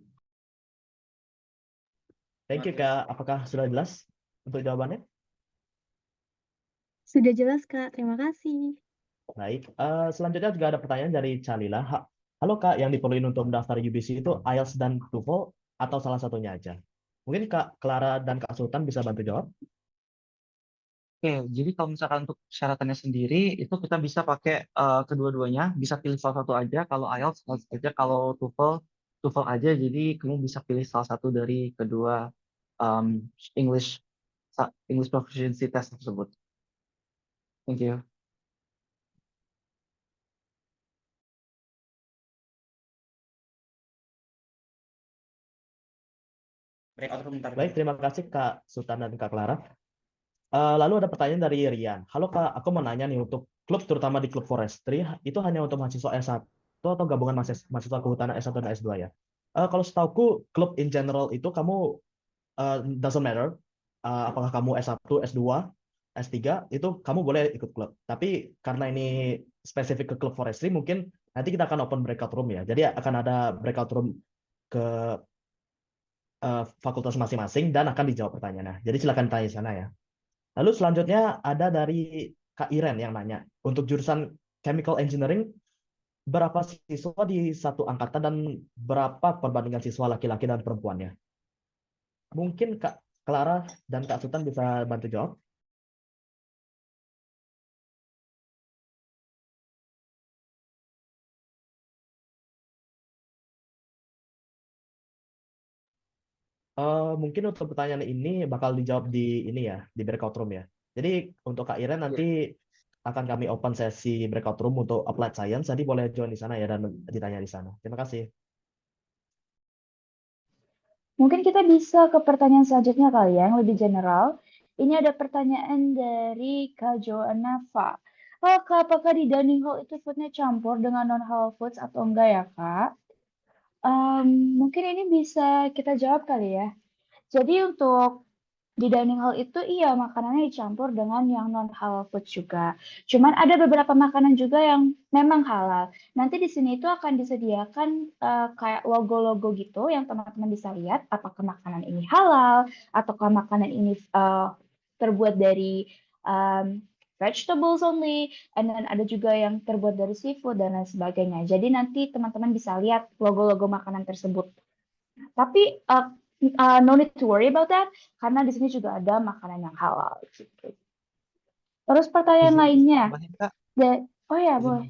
Thank you Kak. Apakah sudah jelas untuk jawabannya? Sudah jelas, Kak. Terima kasih. Baik. Selanjutnya juga ada pertanyaan dari Calila. Halo Kak, yang diperluin untuk mendaftar UBC itu IELTS dan TOEFL atau salah satunya aja? Mungkin Kak Clara dan Kak Sultan bisa bantu jawab. Oke, jadi kalau misalkan untuk syaratannya sendiri itu kita bisa pakai kedua-duanya, bisa pilih salah satu aja. Kalau IELTS aja, kalau TOEFL aja. Jadi kamu bisa pilih salah satu dari kedua um, English English proficiency test tersebut. Thank you. Baik, terima kasih Kak Sultan dan Kak Clara. Lalu ada pertanyaan dari Rian. Halo Kak, aku mau nanya nih untuk klub, terutama di klub forestry, itu hanya untuk mahasiswa S1 atau gabungan mahasiswa kehutanan S1 dan S2 ya? Kalau setauku, klub in general itu kamu doesn't matter apakah kamu S1, S2, S3, itu kamu boleh ikut klub. Tapi karena ini spesifik ke klub forestry, mungkin nanti kita akan open breakout room ya. Jadi akan ada breakout room ke fakultas masing-masing dan akan dijawab pertanyaannya. Jadi silakan tanya di sana ya. Lalu selanjutnya ada dari Kak Iren yang nanya, untuk jurusan Chemical Engineering, berapa siswa di satu angkatan dan berapa perbandingan siswa laki-laki dan perempuannya? Mungkin Kak Clara dan Kak Sultan bisa bantu jawab. Mungkin untuk pertanyaan ini bakal dijawab di ini ya, di breakout room ya. Jadi untuk Kak Iren nanti akan kami open sesi breakout room untuk applied science. Jadi boleh join di sana ya dan ditanya di sana. Terima kasih. Mungkin kita bisa ke pertanyaan selanjutnya kali ya, yang lebih general. Ini ada pertanyaan dari Kak Joanna Fa. Oh, Kak, apakah di dining hall itu foodnya campur dengan non-halal foods atau enggak ya, Kak? Mungkin ini bisa kita jawab kali ya. Jadi untuk di dining hall itu iya makanannya dicampur dengan yang non halal food juga. Cuman ada beberapa makanan juga yang memang halal. Nanti di sini itu akan disediakan kayak logo-logo gitu yang teman-teman bisa lihat apakah makanan ini halal ataukah makanan ini terbuat dari vegetables only, and then ada juga yang terbuat dari seafood dan lain sebagainya. Jadi nanti teman-teman bisa lihat logo-logo makanan tersebut. Tapi no need to worry about that karena di sini juga ada makanan yang halal gitu. Terus pertanyaan lainnya. Oh ya, boleh.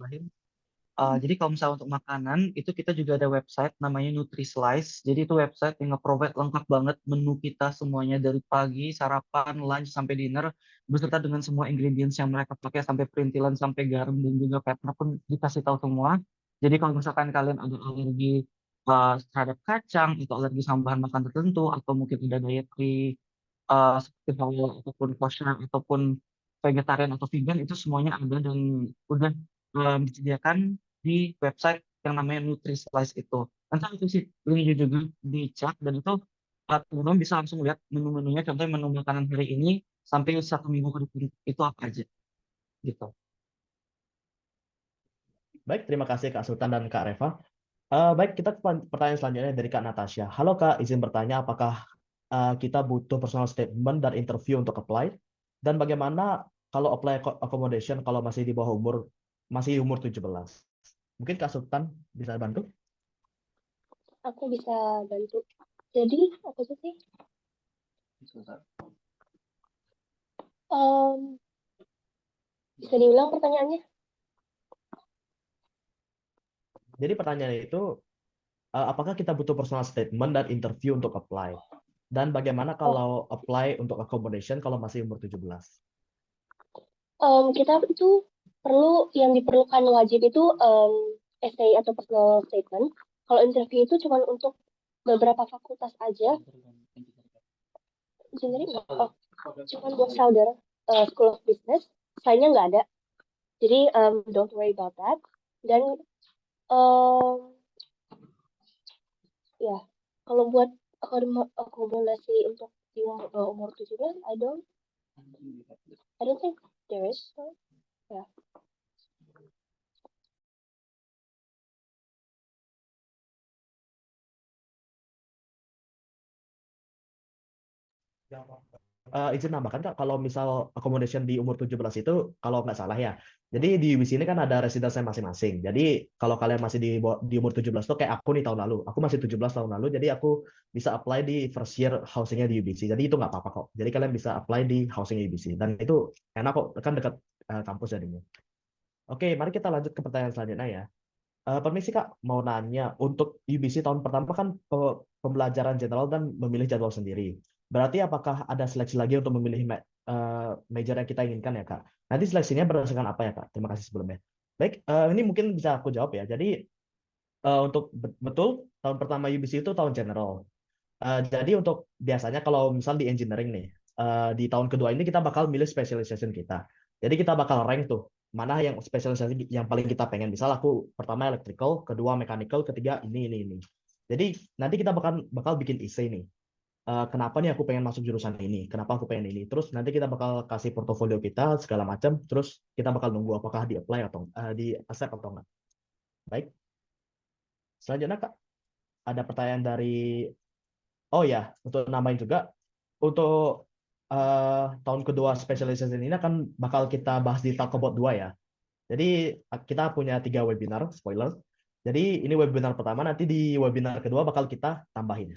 Jadi kalau misalnya untuk makanan, itu kita juga ada website namanya NutriSlice. Jadi itu website yang nge-provide lengkap banget menu kita semuanya dari pagi, sarapan, lunch, sampai dinner, beserta dengan semua ingredients yang mereka pakai, sampai perintilan, sampai garam, dan juga pepper pun dikasih tahu semua. Jadi kalau misalkan kalian ada alergi terhadap kacang, atau alergi sama bahan makan tertentu, atau mungkin ada dietary seperti halal ataupun kosher ataupun vegetarian atau vegan, itu semuanya ada dan udah disediakan di website yang namanya NutriSlice itu. Nanti aku kasih linknya juga di chat, dan itu teman-teman bisa langsung lihat menu-menunya, contohnya menu makanan hari ini sampai 1 minggu ke depan itu apa aja gitu. Baik, terima kasih Kak Sultan dan Kak Reva. Baik, kita ke pertanyaan selanjutnya dari Kak Natasha. Halo Kak, izin bertanya apakah kita butuh personal statement dan interview untuk apply? Dan bagaimana kalau apply accommodation kalau masih di bawah masih umur 17? Mungkin Kak Sultan bisa bantu? Aku bisa bantu. Jadi, apa sih? Bisa diulang pertanyaannya? Jadi pertanyaannya itu, apakah kita butuh personal statement dan interview untuk apply? Dan bagaimana kalau apply untuk accommodation kalau masih umur 17? Kita itu yang diperlukan wajib itu essay atau personal statement. Kalau interview itu cuma untuk beberapa fakultas aja. Engineering nggak? Oh, cuma buat Sauder School of Business. Sayangnya nggak ada. Jadi don't worry about that. Dan ya, kalau buat akomodasi untuk di umur 17, I don't think there is. Ya. Izin nambahkan Kak, kalau misal accommodation di umur 17 itu kalau nggak salah ya. Jadi di UBC ini kan ada residence masing-masing. Jadi kalau kalian masih di umur 17 tuh kayak aku nih tahun lalu. Aku masih 17 tahun lalu, jadi aku bisa apply di first year housingnya di UBC. Jadi itu nggak apa-apa kok. Jadi kalian bisa apply di housing UBC. Dan itu enak kok, kan dekat kampus jadinya. Oke, mari kita lanjut ke pertanyaan selanjutnya ya. Permisi Kak, mau nanya, untuk UBC tahun pertama kan pembelajaran general dan memilih jadwal sendiri. Berarti apakah ada seleksi lagi untuk memilih major yang kita inginkan ya Kak? Nanti seleksinya berdasarkan apa ya Kak? Terima kasih sebelumnya. Baik, ini mungkin bisa aku jawab ya. Jadi untuk betul tahun pertama UBC itu tahun general. Jadi untuk biasanya kalau misal di engineering nih, di tahun kedua ini kita bakal milih specialization kita. Jadi kita bakal rank tuh mana yang spesialisasi yang paling kita pengen. Misal aku pertama electrical, kedua mechanical, ketiga ini. Jadi nanti kita bakal bikin essay nih. Kenapa nih aku pengen masuk jurusan ini? Kenapa aku pengen ini? Terus nanti kita bakal kasih portofolio kita segala macam. Terus kita bakal nunggu apakah di apply atau di accept atau enggak. Baik. Selanjutnya Kak, ada pertanyaan dari ya, untuk nambahin juga, untuk tahun kedua specialization ini akan bakal kita bahas di Talkabot 2 ya. Jadi kita punya 3 webinar, spoiler. Jadi ini webinar pertama, nanti di webinar kedua bakal kita tambahin.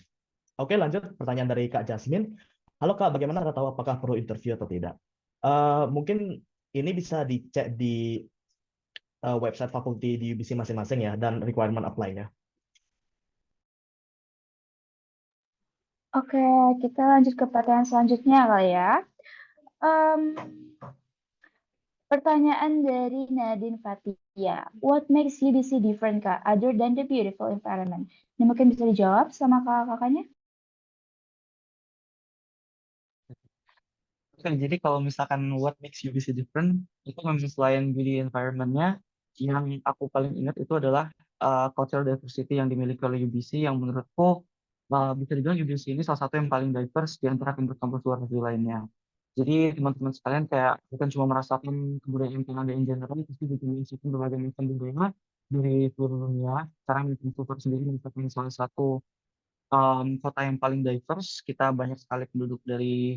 Oke, lanjut pertanyaan dari Kak Jasmine. Halo Kak, bagaimana Anda tahu apakah perlu interview atau tidak? Mungkin ini bisa dicek di website fakulti di UBC masing-masing ya, dan requirement apply-nya. Oke, kita lanjut ke pertanyaan selanjutnya kali ya. Pertanyaan dari Nadine Fatia. What makes UBC different, Kak, other than the beautiful environment? Ini mungkin bisa dijawab sama kakak-kakaknya. Oke, jadi kalau misalkan what makes UBC different, itu memang selain beauty environment-nya, yang aku paling ingat itu adalah cultural diversity yang dimiliki oleh UBC, yang menurutku bisa dibilang UBC ini salah satu yang paling diverse di antara kampus-kampus luar negeri lainnya. Jadi teman-teman sekalian kayak bukan cuma merasakan kebudayaan Kanada in general, tapi juga merasakan berbagai macam budaya dari seluruh dunia. Sekarang di Vancouver sendiri merupakan salah satu kota yang paling diverse. Kita banyak sekali penduduk dari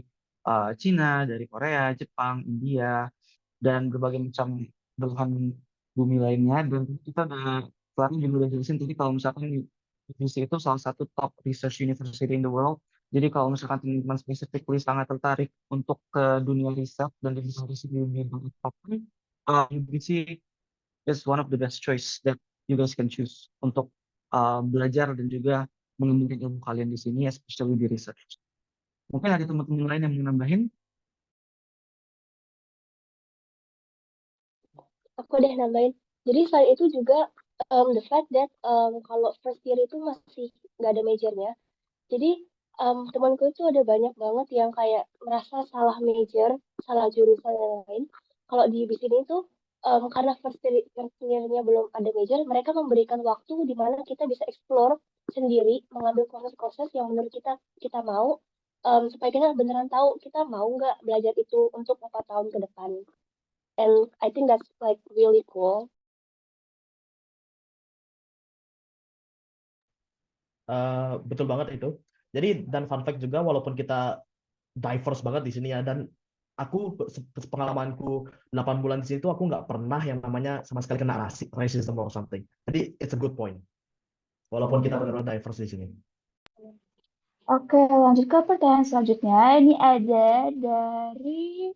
Cina, dari Korea, Jepang, India, dan berbagai macam belahan bumi lainnya. Dan kita udah kemarin juga udah jelasin tadi kalau misalkan UBC itu salah satu top research university in the world. Jadi kalau misalkan teman-teman specifically sangat tertarik untuk ke dunia riset dan riset di dunia apapun, UBC is one of the best choice that you guys can choose untuk belajar dan juga mengembangkan ilmu kalian di sini, especially di research. Mungkin ada teman-teman lain yang mau nambahin? Aku deh nambahin. Jadi selain itu juga the fact that kalau first year itu masih nggak ada majornya. Jadi temanku itu ada banyak banget yang kayak merasa salah major, salah jurusan dan lain-lain. Kalau di sini tuh karena first year-nya belum ada major, mereka memberikan waktu di mana kita bisa explore sendiri, mengambil proses-proses yang menurut kita kita mau, supaya kita beneran tahu kita mau nggak belajar itu untuk 4 tahun ke depan. And I think that's like really cool. Betul banget itu. Jadi dan fun fact juga walaupun kita diverse banget di sini ya dan aku pengalamanku 8 bulan di sini tuh aku nggak pernah yang namanya sama sekali kena racism or something. Jadi it's a good point. Walaupun kita benar-benar diverse di sini. Oke, lanjut ke pertanyaan selanjutnya. Ini ada dari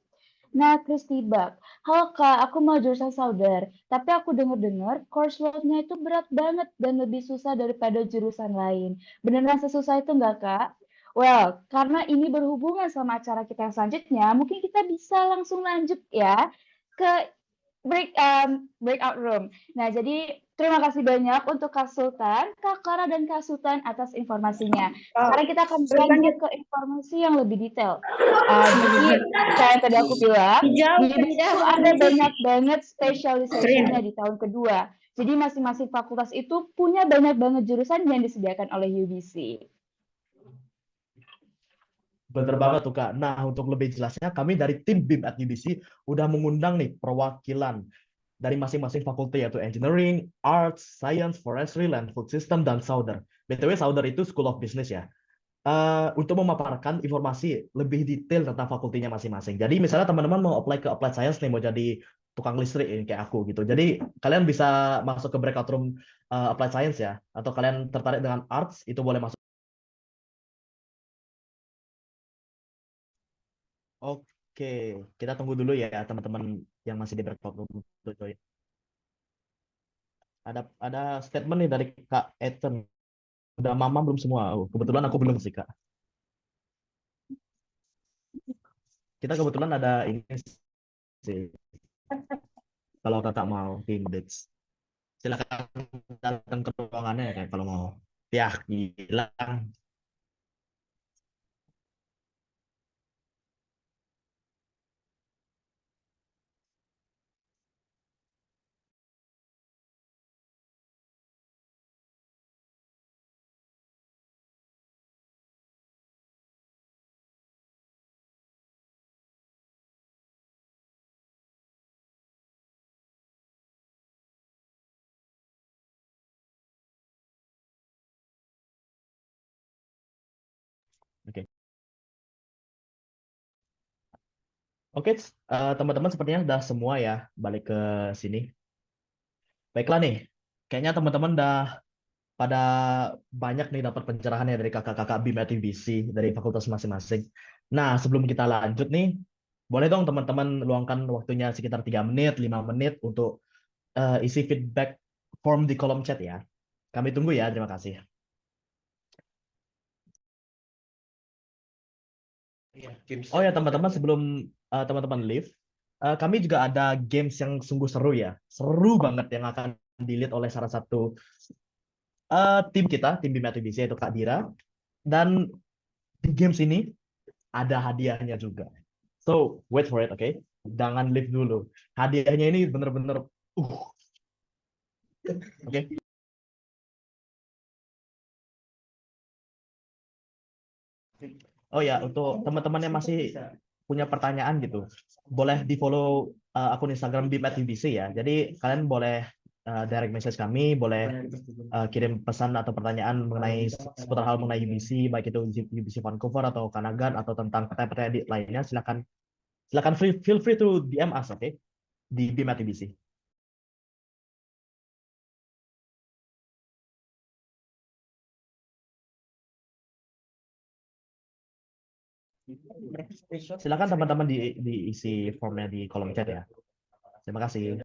Kristi Bak. Halo Kak, aku mau jurusan Sauder, tapi aku dengar-dengar course load-nya itu berat banget dan lebih susah daripada jurusan lain. Beneran sesusah itu nggak Kak? Well, karena ini berhubungan sama acara kita yang selanjutnya, mungkin kita bisa langsung lanjut ya ke breakout room. Nah, jadi terima kasih banyak untuk Kak Sultan, Kak Clara, dan Kak Sultan atas informasinya. Sekarang kita akan lanjut ke informasi yang lebih detail. Jadi, kayak yang tadi aku bilang, di UBC itu ada banyak banget specialization-nya di tahun kedua. Jadi masing-masing fakultas itu punya banyak banget jurusan yang disediakan oleh UBC. Bener banget tuh Kak. Nah, untuk lebih jelasnya, kami dari tim BIM at UBC udah mengundang nih perwakilan dari masing-masing fakulti yaitu Engineering, Arts, Science, Forestry, Land Food System, dan Sauder. BTW Sauder itu School of Business ya. Untuk memaparkan informasi lebih detail tentang fakultinya masing-masing. Jadi misalnya teman-teman mau apply ke Applied Science nih, mau jadi tukang listrik ini kayak aku gitu. Jadi kalian bisa masuk ke breakout room Applied Science ya. Atau kalian tertarik dengan Arts, itu boleh masuk. Oke, kita tunggu dulu ya teman-teman yang masih di breakout room untuk join. Ada statement nih dari Kak Ethan. Udah mama belum semua? Oh, kebetulan aku belum sih Kak. Kita kebetulan ada ini sih. Kalau kakak mau tim Dex, silakan datang ke ruangannya ya kalau mau. Ya, hilang. Oke. Oke, teman-teman sepertinya sudah semua ya balik ke sini. Baiklah nih, kayaknya teman-teman udah pada banyak nih dapat pencerahan ya dari kakak-kakak BIM ATBC dari fakultas masing-masing. Nah, sebelum kita lanjut nih, boleh dong teman-teman luangkan waktunya sekitar 3 menit, 5 menit untuk isi feedback form di kolom chat ya. Kami tunggu ya, terima kasih. Oh ya teman-teman, sebelum teman-teman leave, kami juga ada games yang sungguh seru ya. Seru banget yang akan di-lead oleh salah satu tim kita, tim BIM ATBC yaitu Kak Dira. Dan di games ini ada hadiahnya juga. So, wait for it, oke? Okay? Jangan leave dulu. Hadiahnya ini bener-bener Oke. Oh ya, untuk teman-teman yang masih punya pertanyaan gitu, boleh di-follow akun Instagram BIM@UBC ya. Jadi kalian boleh direct message kami, boleh kirim pesan atau pertanyaan mengenai seputar hal mengenai UBC, baik itu UBC Vancouver atau Kanagan atau tentang pertanyaan-pertanyaan lainnya, silakan feel free to DM us, oke? Di BIM@UBC. Silakan teman-teman diisi formnya di kolom chat ya. Terima kasih.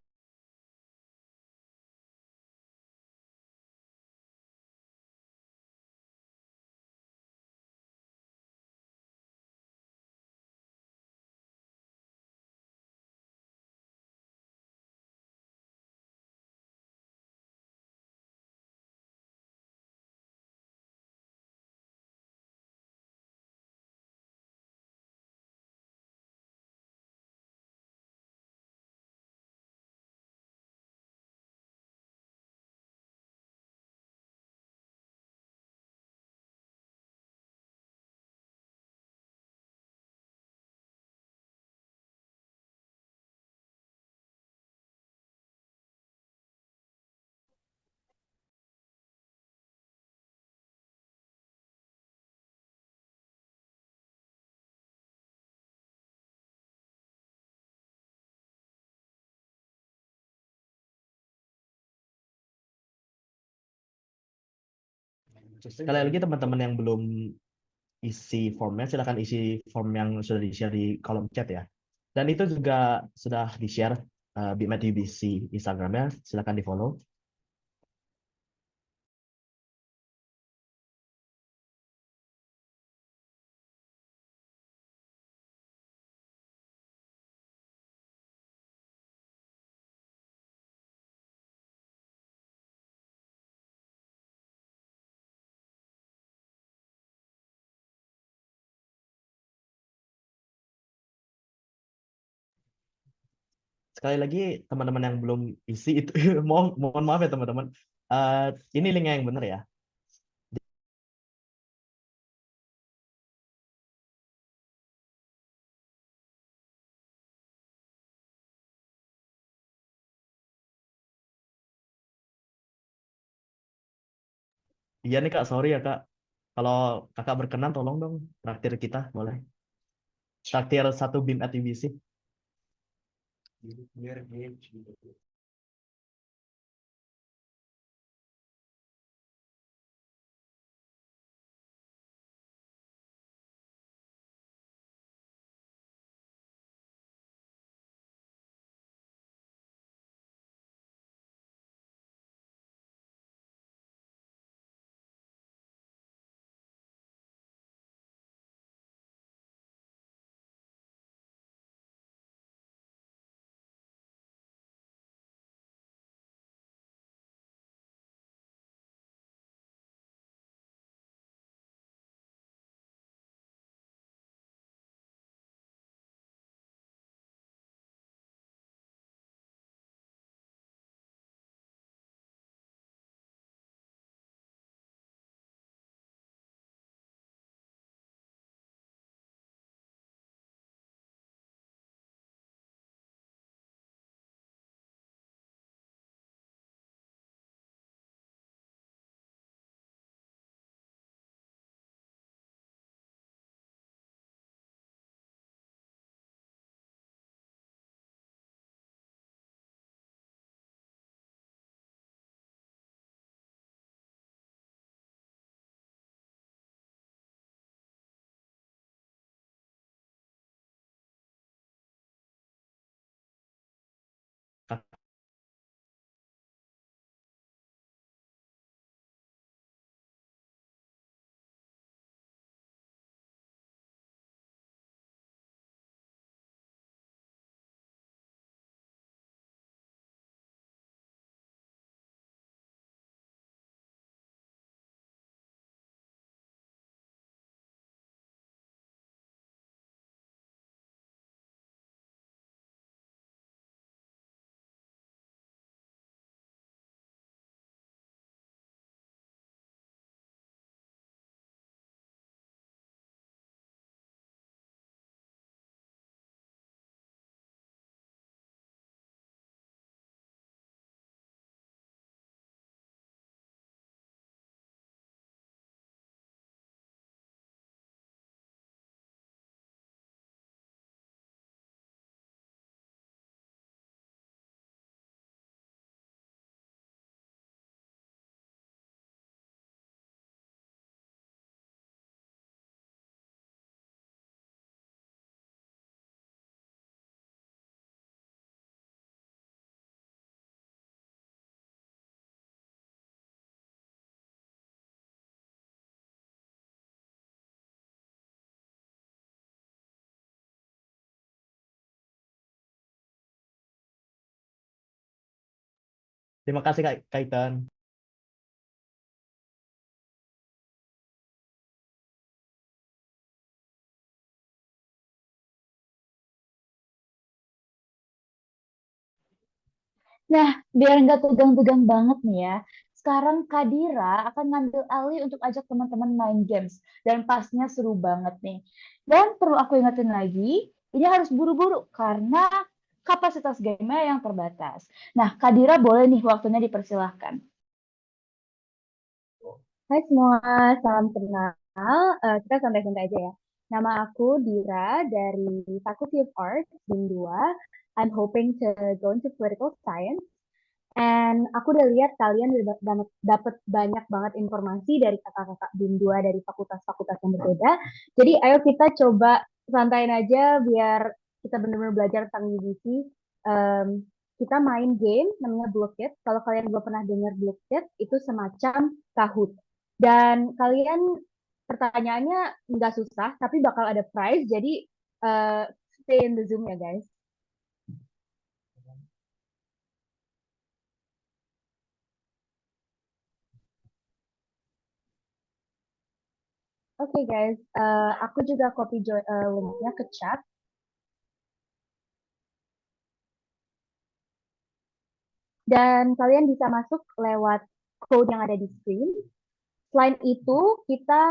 Sekali lagi teman-teman yang belum isi formnya, silakan isi form yang sudah di-share di kolom chat ya. Dan itu juga sudah di-share BIM at UBC Instagramnya, silakan di-follow. Sekali lagi teman-teman yang belum isi itu mohon maaf ya teman-teman. Ini linknya yang benar ya. Iya nih Kak, sorry ya Kak. Kalau Kakak berkenan tolong dong traktir kita, boleh. Traktir satu BIM at UBC. Terima kasih Kak Kaitan. Nah, biar nggak tegang-tegang banget nih ya, sekarang Kadira akan ngambil alih untuk ajak teman-teman main games. Dan pastinya seru banget nih. Dan perlu aku ingetin lagi, ini harus buru-buru karena kapasitas game yang terbatas. Nah, Kadira boleh nih waktunya dipersilahkan. Hai semua, salam kenal. Kita santai-santai aja ya. Nama aku Dira dari Faculty of Arts, BIM 2. I'm hoping to go into political science. And aku udah lihat kalian udah dapat banyak banget informasi dari kakak-kakak BIM 2 dari fakultas-fakultas yang berbeda. Jadi ayo kita coba santain aja biar kita benar-benar belajar tentang UBC. Kita main game namanya Blockit. Kalau kalian belum pernah dengar Blockit, itu semacam Kahoot. Dan kalian pertanyaannya nggak susah, tapi bakal ada prize. Jadi stay in the Zoom ya guys. Oke guys, aku juga copy linknya ke chat. Dan kalian bisa masuk lewat code yang ada di screen. Selain itu, kita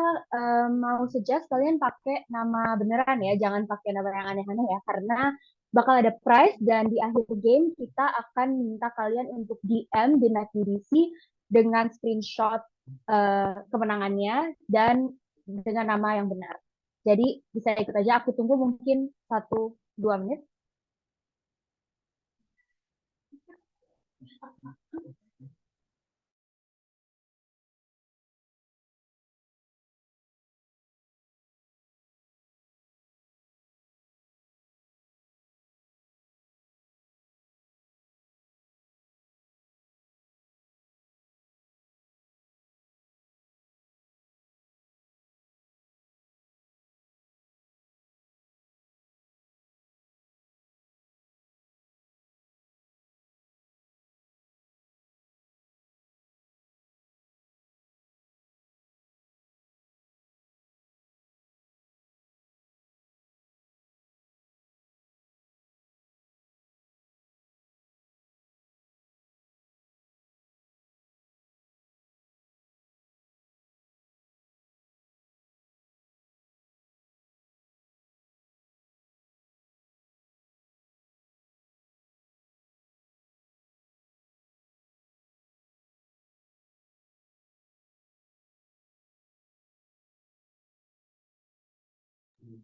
mau suggest kalian pakai nama beneran ya, jangan pakai nama yang aneh-aneh ya, karena bakal ada prize dan di akhir game kita akan minta kalian untuk DM di NetUDC dengan screenshot kemenangannya dan dengan nama yang benar. Jadi bisa ikut aja, aku tunggu mungkin 1-2 menit.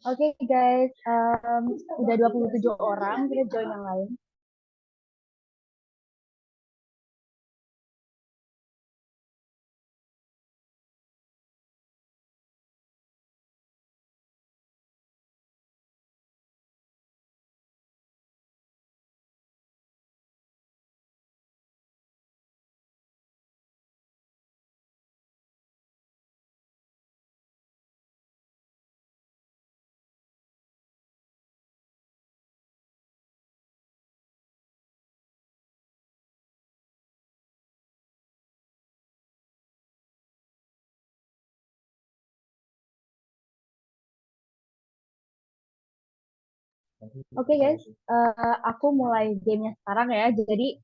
Oke guys, udah 27 orang, kita join yang lain. Oke guys, aku mulai gamenya sekarang ya. Jadi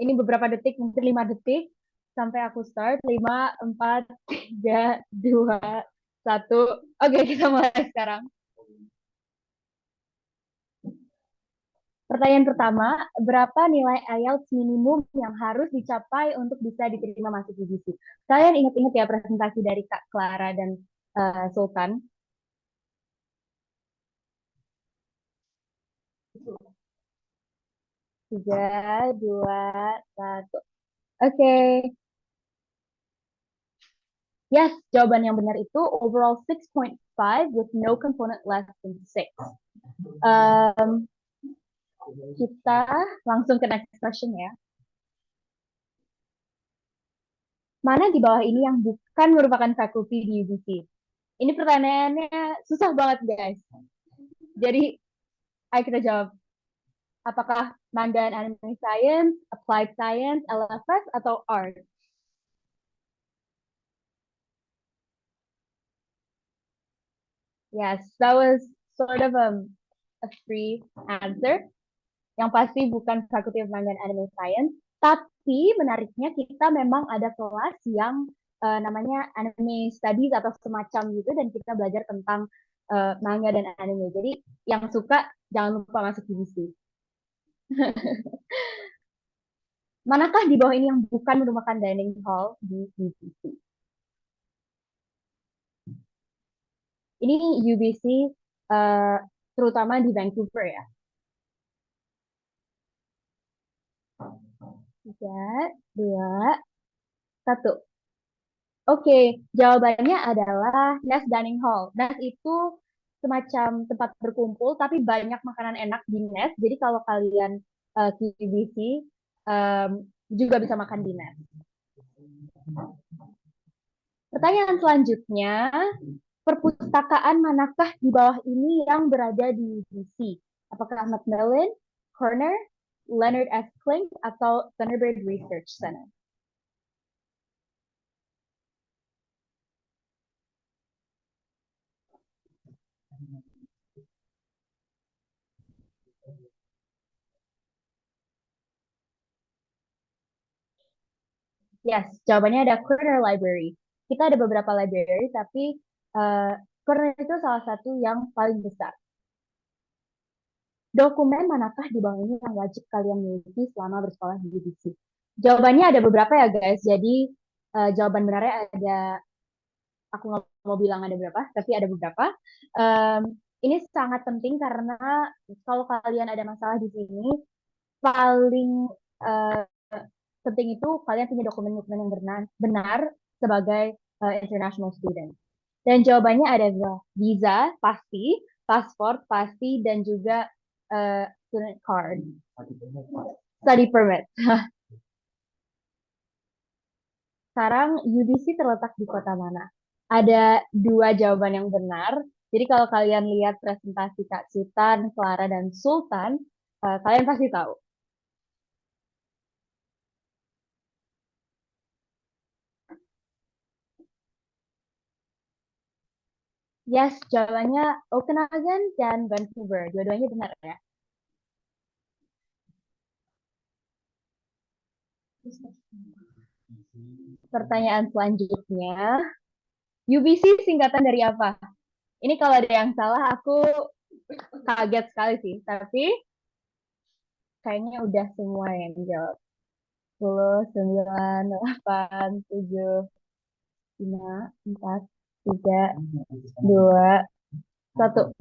ini beberapa detik, mungkin 5 detik sampai aku start. 5, 4, 3, 2, 1. Oke, kita mulai sekarang. Pertanyaan pertama, berapa nilai IELTS minimum yang harus dicapai untuk bisa diterima masuk UGC? Kalian ingat-ingat ya presentasi dari Kak Clara dan Sultan. 3, 2, 1. Oke. Yes, jawaban yang benar itu overall 6.5 with no component less than 6. Kita langsung ke next question ya. Mana di bawah ini yang bukan merupakan fakulti di UBC? Ini pertanyaannya susah banget guys. Jadi, ayo kita jawab. Apakah Manga and Anime Science, Applied Science, LFS, atau Art? Yes, that was sort of a free answer. Yang pasti bukan Faculty of Manga and Anime Science. Tapi menariknya kita memang ada kelas yang namanya Anime Studies atau semacam gitu. Dan kita belajar tentang manga dan anime. Jadi yang suka jangan lupa masuk UBC. Manakah di bawah ini yang bukan merupakan dining hall di UBC? Ini UBC terutama di Vancouver ya. 3, 2, 1. Oke, jawabannya adalah Nest Dining Hall. Nest itu semacam tempat berkumpul, tapi banyak makanan enak di Nest. Jadi kalau kalian QVC juga bisa makan di Nest. Pertanyaan selanjutnya, perpustakaan manakah di bawah ini yang berada di UBC? Apakah Macmillan, Corner, Leonard S. Klink, atau Thunderbird Research Center? Yes, jawabannya ada Corner Library. Kita ada beberapa library, tapi Corner itu salah satu yang paling besar. Dokumen manakah di bawah ini yang wajib kalian miliki selama bersekolah di UBC? Jawabannya ada beberapa ya guys. Jadi jawaban benarnya ada, aku nggak mau bilang ada berapa, tapi ada beberapa. Ini sangat penting karena kalau kalian ada masalah di sini, paling penting itu kalian punya dokumen-dokumen yang benar sebagai international student. Dan jawabannya ada visa pasti, paspor pasti, dan juga student card, study permit. Sekarang UBC terletak di kota mana? Ada 2 jawaban yang benar. Jadi kalau kalian lihat presentasi Kak Sultan, Clara, dan Sultan, kalian pasti tahu. Yes, jawabannya Okanagan dan Vancouver. Dua-duanya benar ya. Pertanyaan selanjutnya, UBC singkatan dari apa? Ini kalau ada yang salah, aku kaget sekali sih. Tapi kayaknya udah semua yang jawab. 10, 9, 8, 7, 5, 4, 3, 2, 1.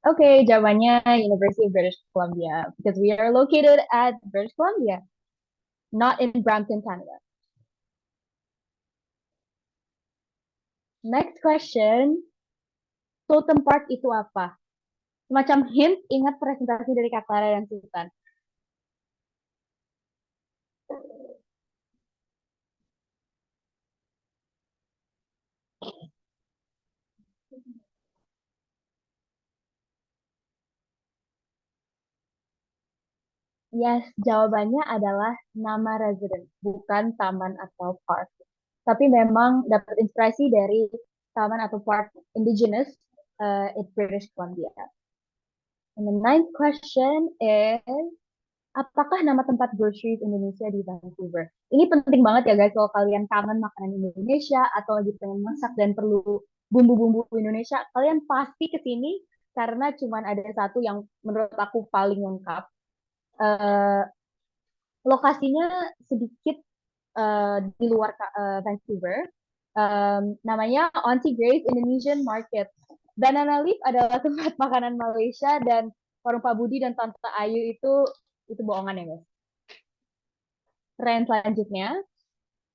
Oke, jawabannya University of British Columbia. Because we are located at British Columbia, not in Brampton, Canada. Next question. Totem Park itu apa? Semacam hint, ingat presentasi dari Kak Clara dan Sultan. Yes, jawabannya adalah nama resident, bukan taman atau park. Tapi memang dapat inspirasi dari taman atau park indigenous in British Columbia. And the ninth question is, apakah nama tempat groceries Indonesia di Vancouver? Ini penting banget ya guys, kalau kalian kangen makanan Indonesia atau lagi pengen masak dan perlu bumbu-bumbu Indonesia, kalian pasti ke sini karena cuma ada satu yang menurut aku paling lengkap. Lokasinya sedikit di luar Vancouver. Namanya Auntie Grace Indonesian Market. Banana Leaf adalah tempat makanan Malaysia, dan warung Pak Budi dan Tante Ayu itu bohongan ya guys. Pertanyaan selanjutnya,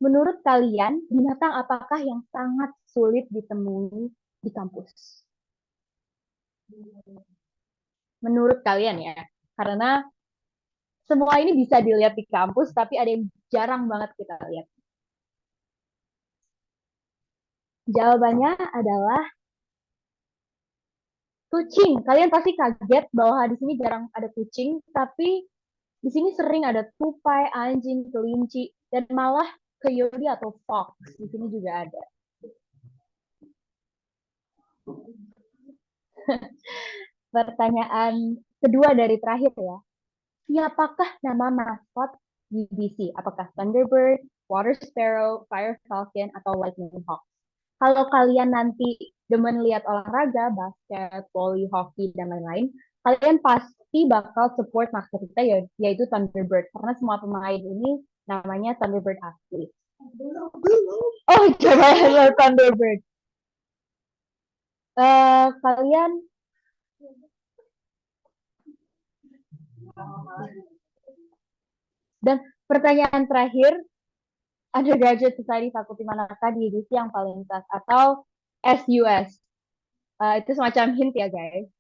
menurut kalian binatang apakah yang sangat sulit ditemui di kampus? Menurut kalian ya, karena semua ini bisa dilihat di kampus, tapi ada yang jarang banget kita lihat. Jawabannya adalah kucing. Kalian pasti kaget bahwa di sini jarang ada kucing, tapi di sini sering ada tupai, anjing, kelinci, dan malah coyote atau fox. Di sini juga ada. Pertanyaan kedua dari terakhir ya. Siapakah nama maskot UBC? Apakah Thunderbird, Water Sparrow, Fire Falcon, atau Lightning Hawk? Kalau kalian nanti demen lihat olahraga, basket, volley, hoki, dan lain-lain, kalian pasti bakal support maskot kita, yaitu Thunderbird. Karena semua pemain ini namanya Thunderbird asli. Oh, coba Thunderbird. Kalian dan Pertanyaan terakhir, undergraduate society fakulti manakah di UBC yang paling kelas atau SUS? Itu semacam hint ya guys.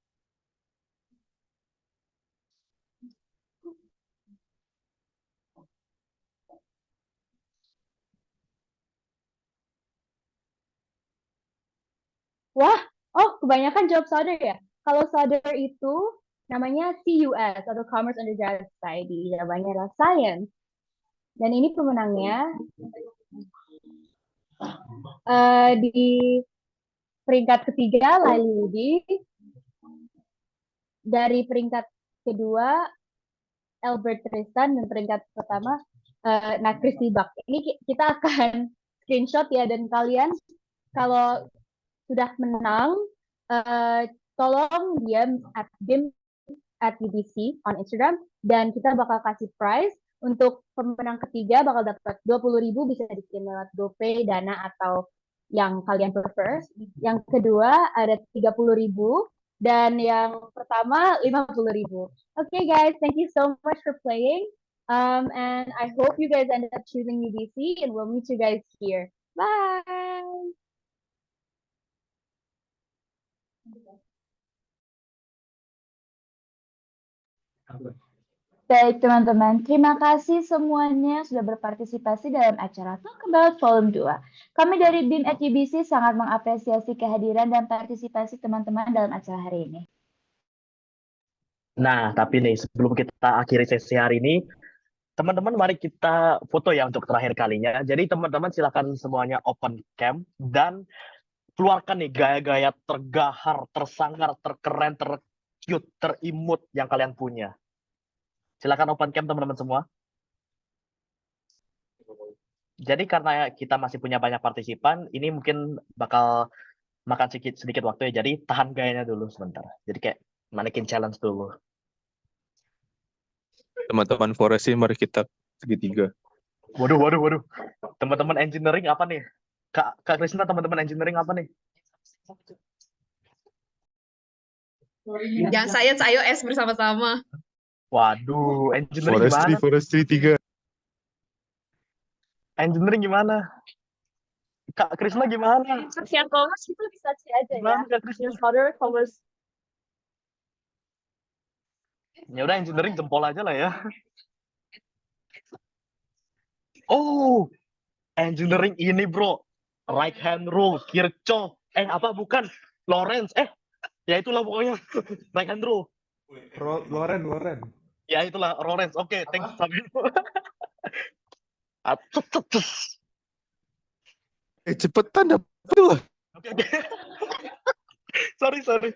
Wah, kebanyakan jawab Sauder ya. Kalau Sauder itu namanya CUS atau Commerce Undergraduate Society. Jawabannya adalah Science. Dan ini pemenangnya di peringkat ketiga Laili Ludi. Dari peringkat kedua Albert Tristan dan peringkat pertama Nakris Tibak. Ini kita akan screenshot ya, dan kalian kalau sudah menang tolong DM @BIM@UBC on Instagram dan kita bakal kasih prize. Untuk pemenang ketiga bakal dapat 20.000, bisa dikirim lewat GoPay, Dana, atau yang kalian prefer. Yang kedua ada 30.000 dan yang pertama 50.000. Okay guys, thank you so much for playing. And I hope you guys ended up choosing UBC and we'll meet you guys here. Bye. Baik teman-teman, terima kasih semuanya sudah berpartisipasi dalam acara Talk About Volume 2. Kami dari BIM at UBC sangat mengapresiasi kehadiran dan partisipasi teman-teman dalam acara hari ini. Nah, tapi nih sebelum kita akhiri sesi hari ini, teman-teman mari kita foto ya untuk terakhir kalinya. Jadi teman-teman silakan semuanya open cam dan keluarkan nih gaya-gaya tergahar, tersangar, terkeren, tercute, terimut yang kalian punya. Silakan open cam teman-teman semua. Jadi karena kita masih punya banyak partisipan, ini mungkin bakal makan sedikit waktu ya. Jadi tahan gayanya dulu sebentar. Jadi kayak manekin challenge dulu. Teman-teman Foresti, mari kita segitiga. Waduh. Teman-teman engineering apa nih? Kak Krisna, teman-teman engineering apa nih? Yang science, ayo S bersama-sama. Waduh, engineering gimana? Forestry 3. Engineering gimana? Kak Krisna gimana? Yang commerce itu bisa sih aja Gimana ya. Kak Krisna? Yang Sauder commerce. Ya udah engineering jempol aja lah ya. Oh, engineering ini bro. Right hand rule, Kirchhoff. Apa bukan? Lorentz. Ya itulah pokoknya. Right hand rule. Loren. Ya itulah Lorentz. Oke, thanks Sabino. Cepetan dapet lah. Oke. Sorry.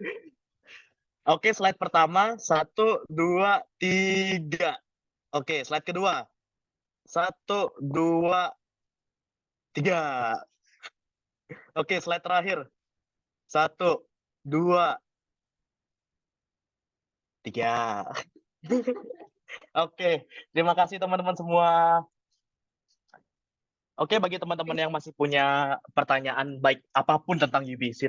Oke, slide pertama. 1, 2, 3. Oke, slide kedua. 1, 2, 3. Oke, slide terakhir. 1, 2, 3. Oke, terima kasih teman-teman semua. Oke, bagi teman-teman yang masih punya pertanyaan baik apapun tentang UBC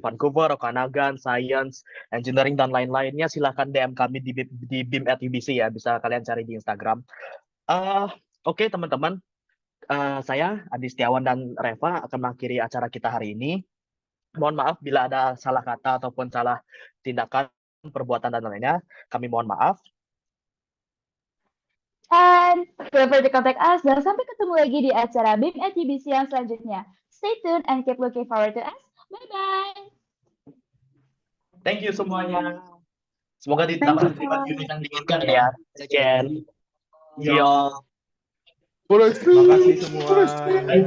Vancouver, Okanagan, Science, Engineering, dan lain-lainnya, silahkan DM kami di BIM@UBC ya, bisa kalian cari di Instagram. Oke teman-teman, saya Adi Setiawan dan Reva akan mengakhiri acara kita hari ini. Mohon maaf bila ada salah kata ataupun salah tindakan, perbuatan, dan lainnya. Kami mohon maaf. And feel free to contact us dan sampai ketemu lagi di acara BIM at UBC yang selanjutnya. Stay tuned and keep looking forward to us. Bye-bye. Thank you semuanya. Semoga ditambah terima unit yang diinginkan ya. Sekian. Yo. Terima kasih semua. Bye-bye.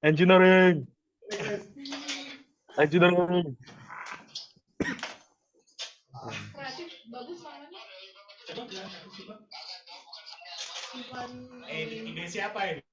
Engineering. Bagus namanya. Ini siapa ini?